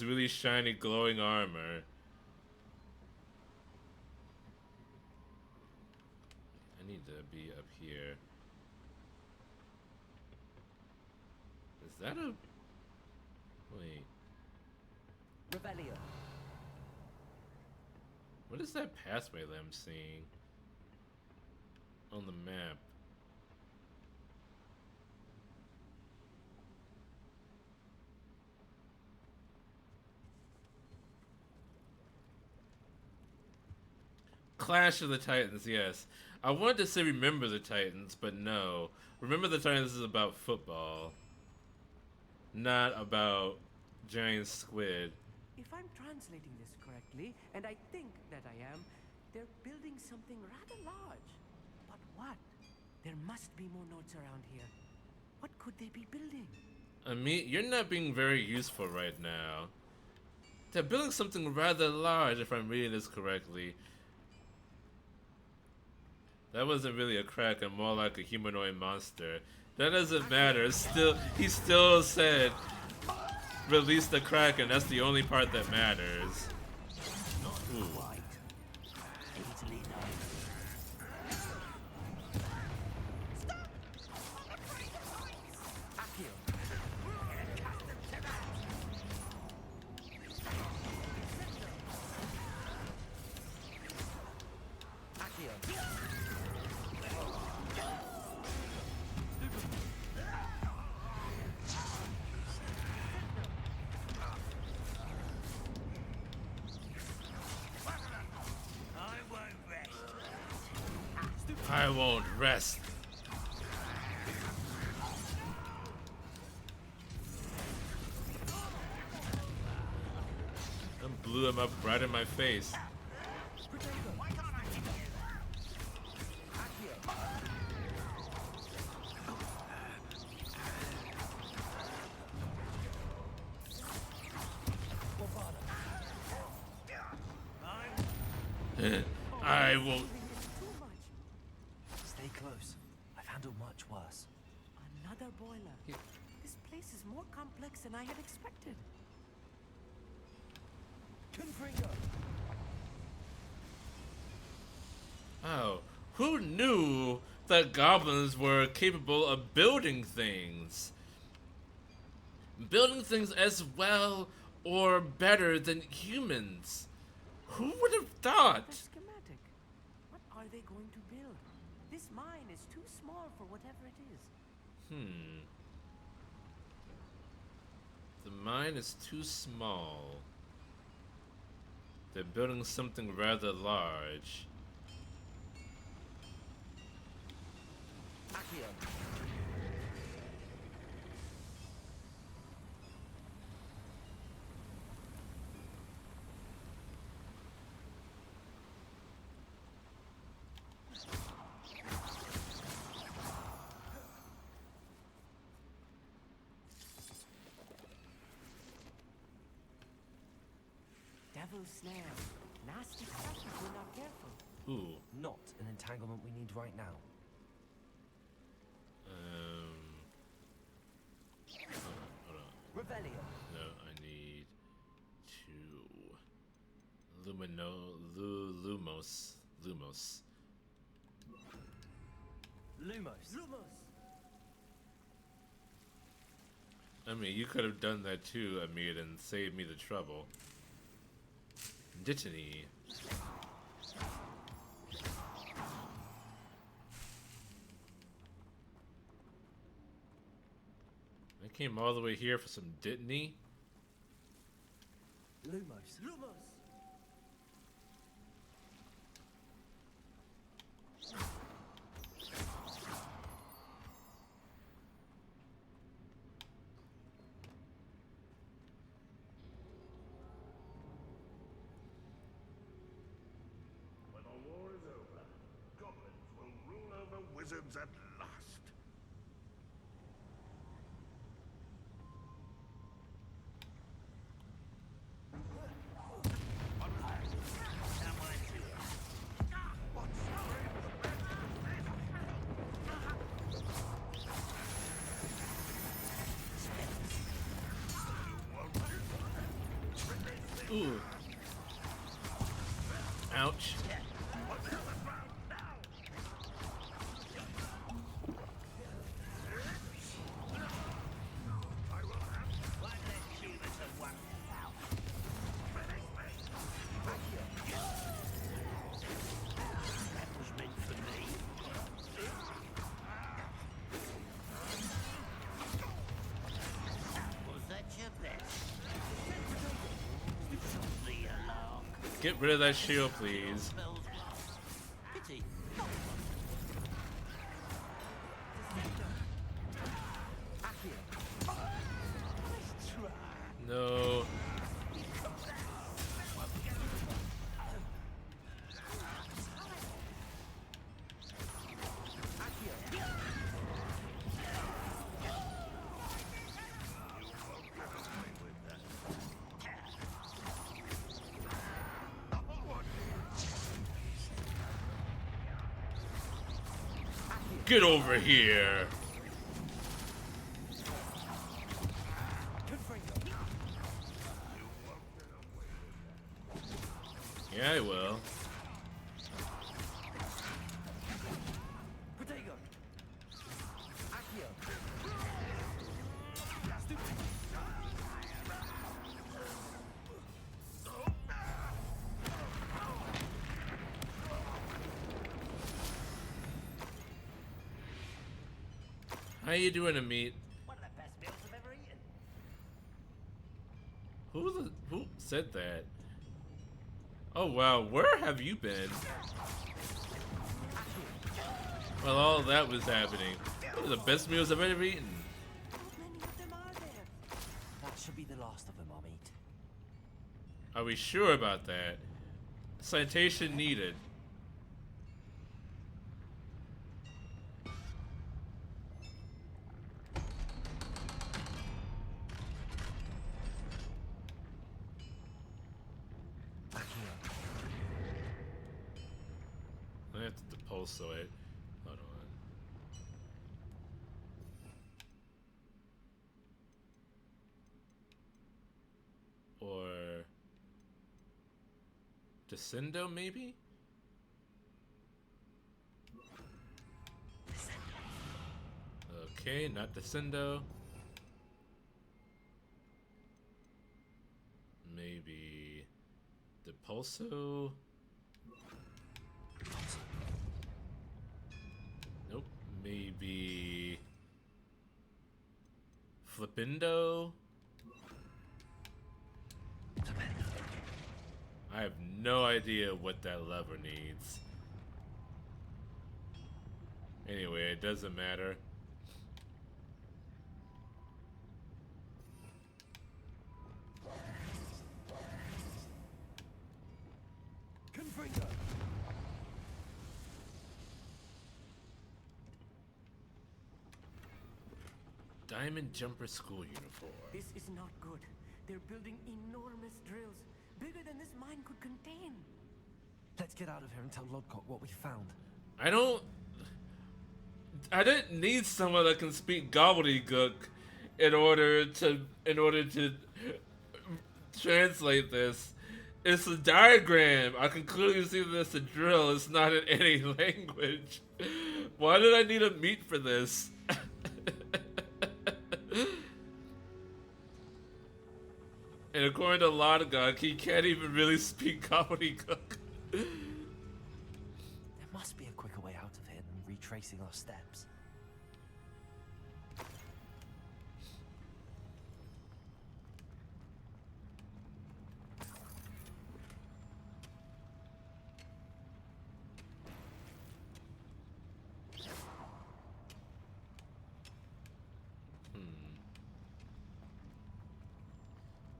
really shiny glowing armor. I need to be up here. Is that a... Wait. Revelio. What is that pathway that I'm seeing on the map? Clash of the Titans, yes. I wanted to say Remember the Titans, but no. Remember the Titans is about football, not about giant squid. If I'm translating this correctly, and I think that I am, they're building something rather large. But what? There must be more notes around here. What could they be building? I mean, you're not being very useful right now. They're building something rather large, if I'm reading this correctly. That wasn't really a kraken, more like a humanoid monster. That doesn't matter. He still said, release the kraken. That's the only part that matters. Ooh. I won't rest. I blew him up right in my face. I won't. Stay close. I've handled much worse. Another boiler. This place is more complex than I had expected. Confringo. Oh, who knew that goblins were capable of building things? Building things as well or better than humans. Who would have thought? The schematic. What are they going to build? This mine is too small for whatever it is. The mine is too small. They're building something rather large. Devil snare. Nasty stuff if we're not careful. Ooh. Not an entanglement we need right now. Hold on. Revelio. No, I need to Lumos. Lumos. I mean, you could have done that too, Amid, and saved me the trouble. Ditany. I came all the way here for some Ditany? Lumos. When the war is over, goblins will rule over wizards at last. Ooh. Ouch. Get rid of that shield, please. No. Get over here. Yeah, I will. How you doing, Amit? One of the best meals I've ever eaten. Who said that? Oh wow, where have you been? Well, all that was happening. One of the best meals I've ever eaten. How many of them are there? That should be the last of them, Amit. Are we sure about that? Citation needed. I have to depulso it. Hold on. Or Descendo, maybe? Okay, not Descendo. Maybe Depulso. Nope. Maybe Flipindo. I have no idea what that lever needs. Anyway, it doesn't matter. Confringo. Diamond Jumper School Uniform. This is not good. They're building enormous drills. bigger than this mine could contain. Let's get out of here and tell Lodcock what we found. I didn't need someone that can speak gobbledygook in order to translate this. It's a diagram. I can clearly see that it's a drill. It's not in any language. Why did I need a meat for this? And according to Lodgok, he can't even really speak gobbledygook. There must be a quicker way out of here than retracing our steps.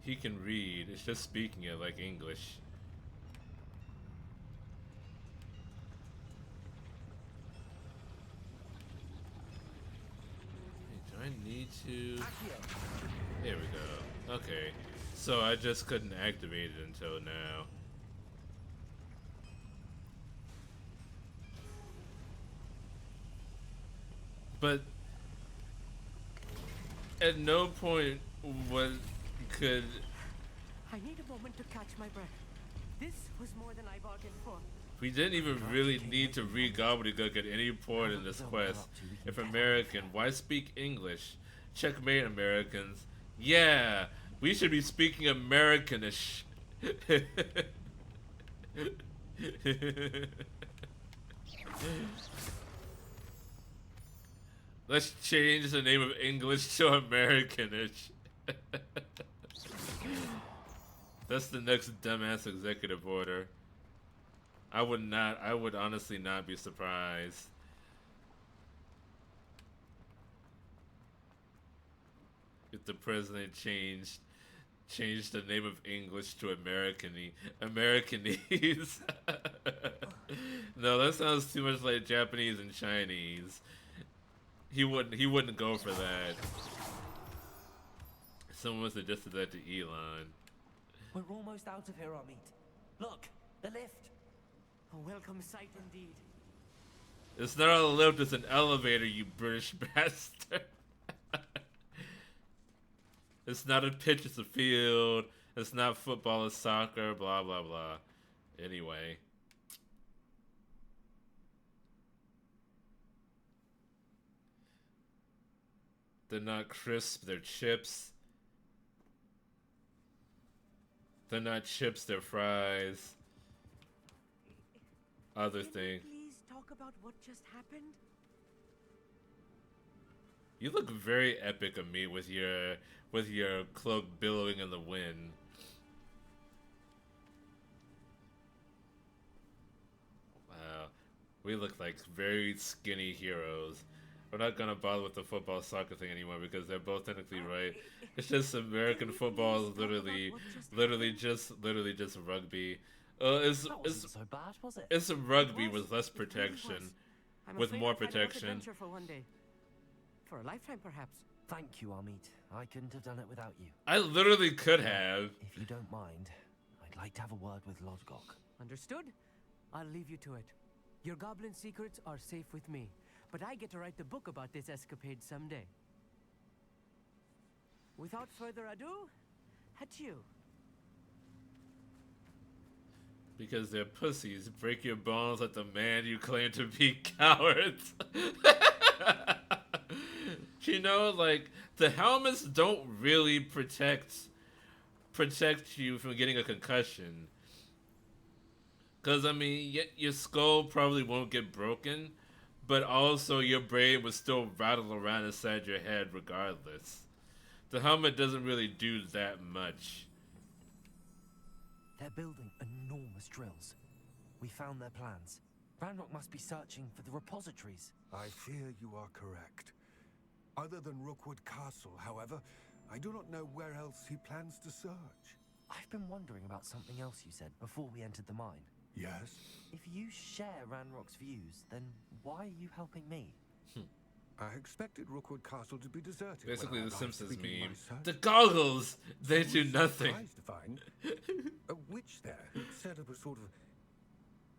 He can read. It's just speaking it like English. Do I need to? There we go. Okay. So I just couldn't activate it until now. But at no point could... I need a moment to catch my breath. This was more than I bargained for. We didn't even really need to read gobbledygook at any point in this quest. If American, why speak English? Checkmate, Americans. Yeah, we should be speaking Americanish. Let's change the name of English to Americanish. That's the next dumbass executive order. I would honestly not be surprised. If the president changed the name of English to Americanese. No, that sounds too much like Japanese and Chinese. He wouldn't go for that. Someone suggested that to Elon. We're almost out of here, Amit. Look, the lift. A welcome sight indeed. It's not a lift, it's an elevator, you British bastard. It's not a pitch, it's a field. It's not football, it's soccer, blah, blah, blah. Anyway. They're not crisp, they're chips. They're not chips, they're fries. Other thing. Please talk about what just happened. You look very epic, Amit, with your cloak billowing in the wind. Wow. We look like very skinny heroes. We're not gonna bother with the football soccer thing anymore because they're both technically right. It's just American football is literally just rugby. It's so bad, was it? It's a rugby with less protection, with more protection. For one day, for a lifetime, perhaps. Thank you, Amit. I couldn't have done it without you. I literally could have. If you don't mind, I'd like to have a word with Lodgok. Understood? I'll leave you to it. Your goblin secrets are safe with me. But I get to write the book about this escapade someday. Without further ado, adieu. Because they're pussies. Break your bones like the man you claim to be, cowards. You know, like, the helmets don't really protect you from getting a concussion. Because, I mean, your skull probably won't get broken. But also, your brain would still rattle around inside your head regardless. The helmet doesn't really do that much. They're building enormous drills. We found their plans. Ranrock must be searching for the repositories. I fear you are correct. Other than Rookwood Castle, however, I do not know where else he plans to search. I've been wondering about something else you said before we entered the mine. Yes? If you share Ranrock's views, then why are you helping me? I expected Rookwood Castle to be deserted. Basically, the Simpsons meme. The goggles! They do nothing. To find. set up a sort of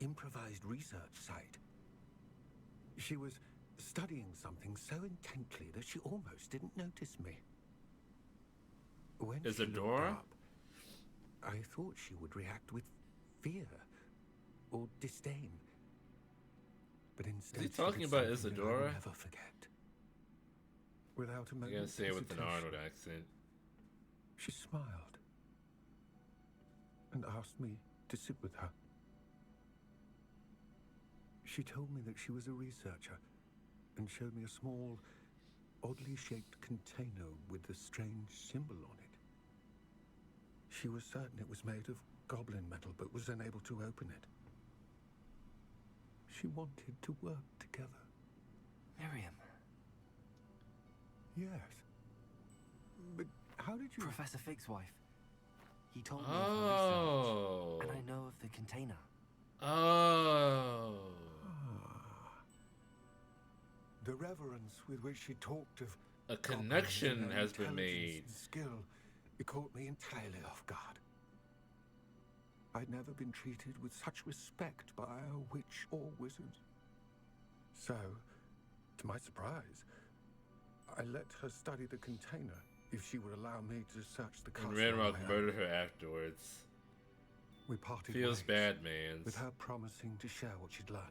improvised research site. She was studying something so intently that she almost didn't notice me. When she looked Isadora? up, I thought she would react with fear or disdain. But instead, Is he talking about something that I Isadora? will never forget. Without a You gotta moment's say it with an hesitation, Arnold accent. she smiled and asked me to sit with her. She told me that she was a researcher and showed me a small, oddly shaped container with a strange symbol on it. She was certain it was made of goblin metal, but was unable to open it. She wanted to work together. Miriam. Yes. But how did you... Professor Fig's wife. He told me of Oh. her research, and I know of the container. Oh. The reverence with which she talked of A goblins connection and their has been intelligence made. and skill, it caught me entirely off guard. I'd never been treated with such respect by a witch or wizard. So, to my surprise, I let her study the container if she would allow me to search the castle. And Ranrock murdered her afterwards. We parted Feels ways, bad, man. with her promising to share what she'd learned.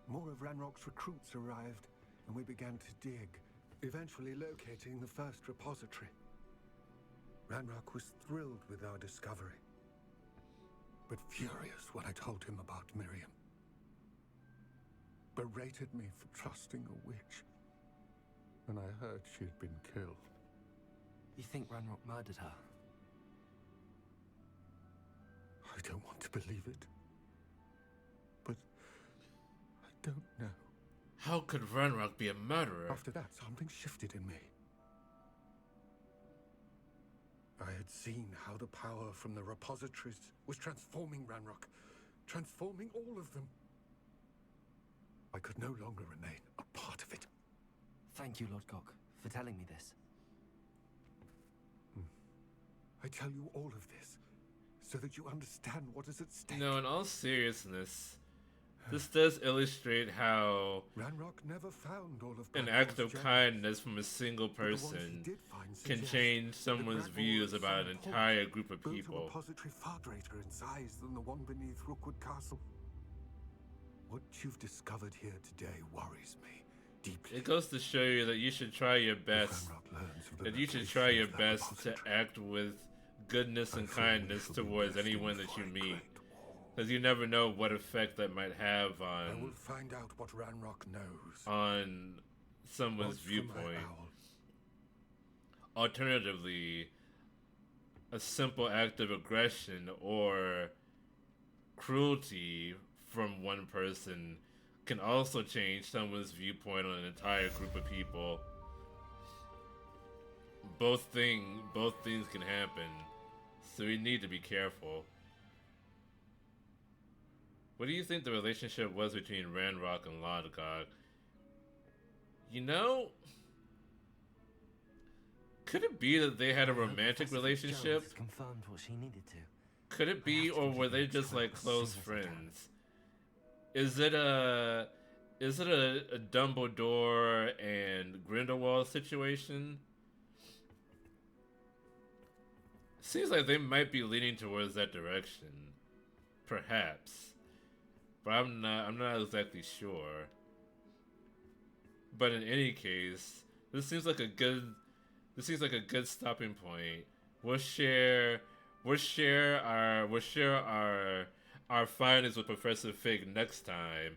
More of Ranrock's recruits arrived, and we began to dig, eventually locating the first repository. Ranrock was thrilled with our discovery, but furious when I told him about Miriam. Berated me for trusting a witch, and I heard she'd been killed. You think Ranrock murdered her? I don't want to believe it, but I don't know. How could Ranrock be a murderer? After that, something shifted in me. I had seen how the power from the repositories was transforming Ranrock, transforming all of them. I could no longer remain a part of it. Thank you, Lord Cock, for telling me this. I tell you all of this so that you understand what is at stake. No, in all seriousness, this does illustrate how Ranrock never found all of an Godwall's act of gems, kindness from a single but the ones he person did find can suggest change that someone's Godwall views at about an some point entire group of built a people. repository far greater in size than the one beneath Rookwood Castle. What you've discovered here today worries me deeply. It goes to show you that you should try your best. That you should try your best to act with goodness and kindness towards anyone that you meet. Because you never know what effect that might have I will on find out what Ranrock knows. someone's Odds for my viewpoint. owl. Alternatively, a simple act of aggression or cruelty from one person can also change someone's viewpoint on an entire group of people. Both things can happen, so we need to be careful. What do you think the relationship was between Ranrock and Lodgok? You know, could it be that they had a romantic relationship? Confirmed what she needed to. Could it be, or were they just like close friends? Is it a Dumbledore and Grindelwald situation? Seems like they might be leaning towards that direction, perhaps, but I'm not exactly sure. But in any case, this seems like a good stopping point. We'll share our findings with Professor Fig next time.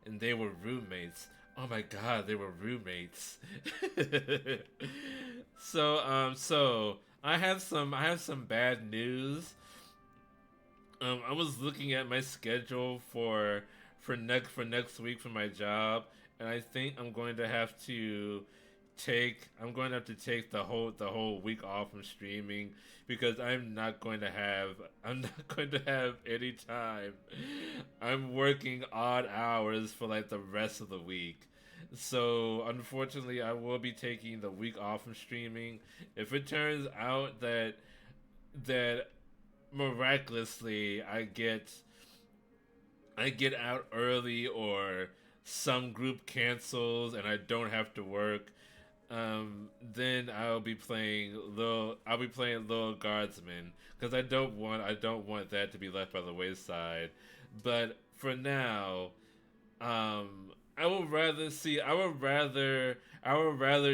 And they were roommates. Oh my god, they were roommates. So I have some bad news. I was looking at my schedule for next week for my job, and I think I'm going to have to take the whole week off from streaming because I'm not going to have any time. I'm working odd hours for like the rest of the week. So unfortunately I will be taking the week off from streaming. If it turns out that that miraculously I get out early, or some group cancels and I don't have to work, then I'll be playing Little Guardsman, because I don't want that to be left by the wayside. But for now, I would rather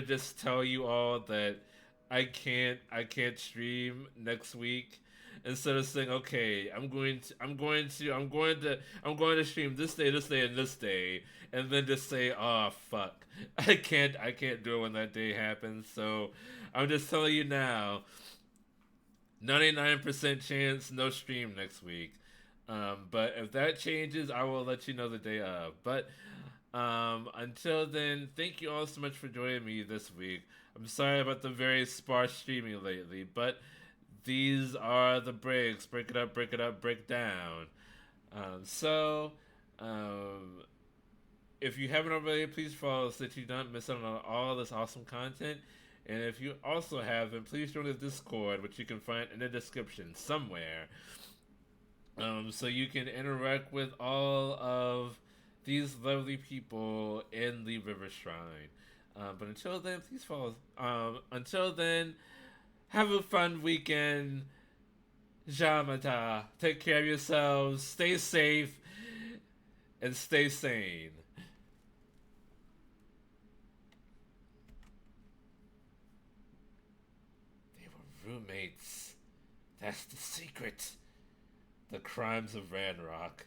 just tell you all that I can't stream next week, instead of saying, okay, I'm going to stream this day, and this day, and then just say, oh fuck, I can't do it when that day happens. So I'm just telling you now, 99% chance no stream next week. But if that changes, I will let you know the day of. But until then, thank you all so much for joining me this week. I'm sorry about the very sparse streaming lately, but these are the breaks. Break it up, break it up, break down. So, if you haven't already, please follow so that you don't miss out on all this awesome content. And if you also haven't, please join the Discord, which you can find in the description somewhere. So you can interact with all of these lovely people in the River Shrine. But until then, please follow. Until then, have a fun weekend. Jamata. Take care of yourselves. Stay safe. And stay sane. They were roommates. That's the secret. The crimes of Ranrock.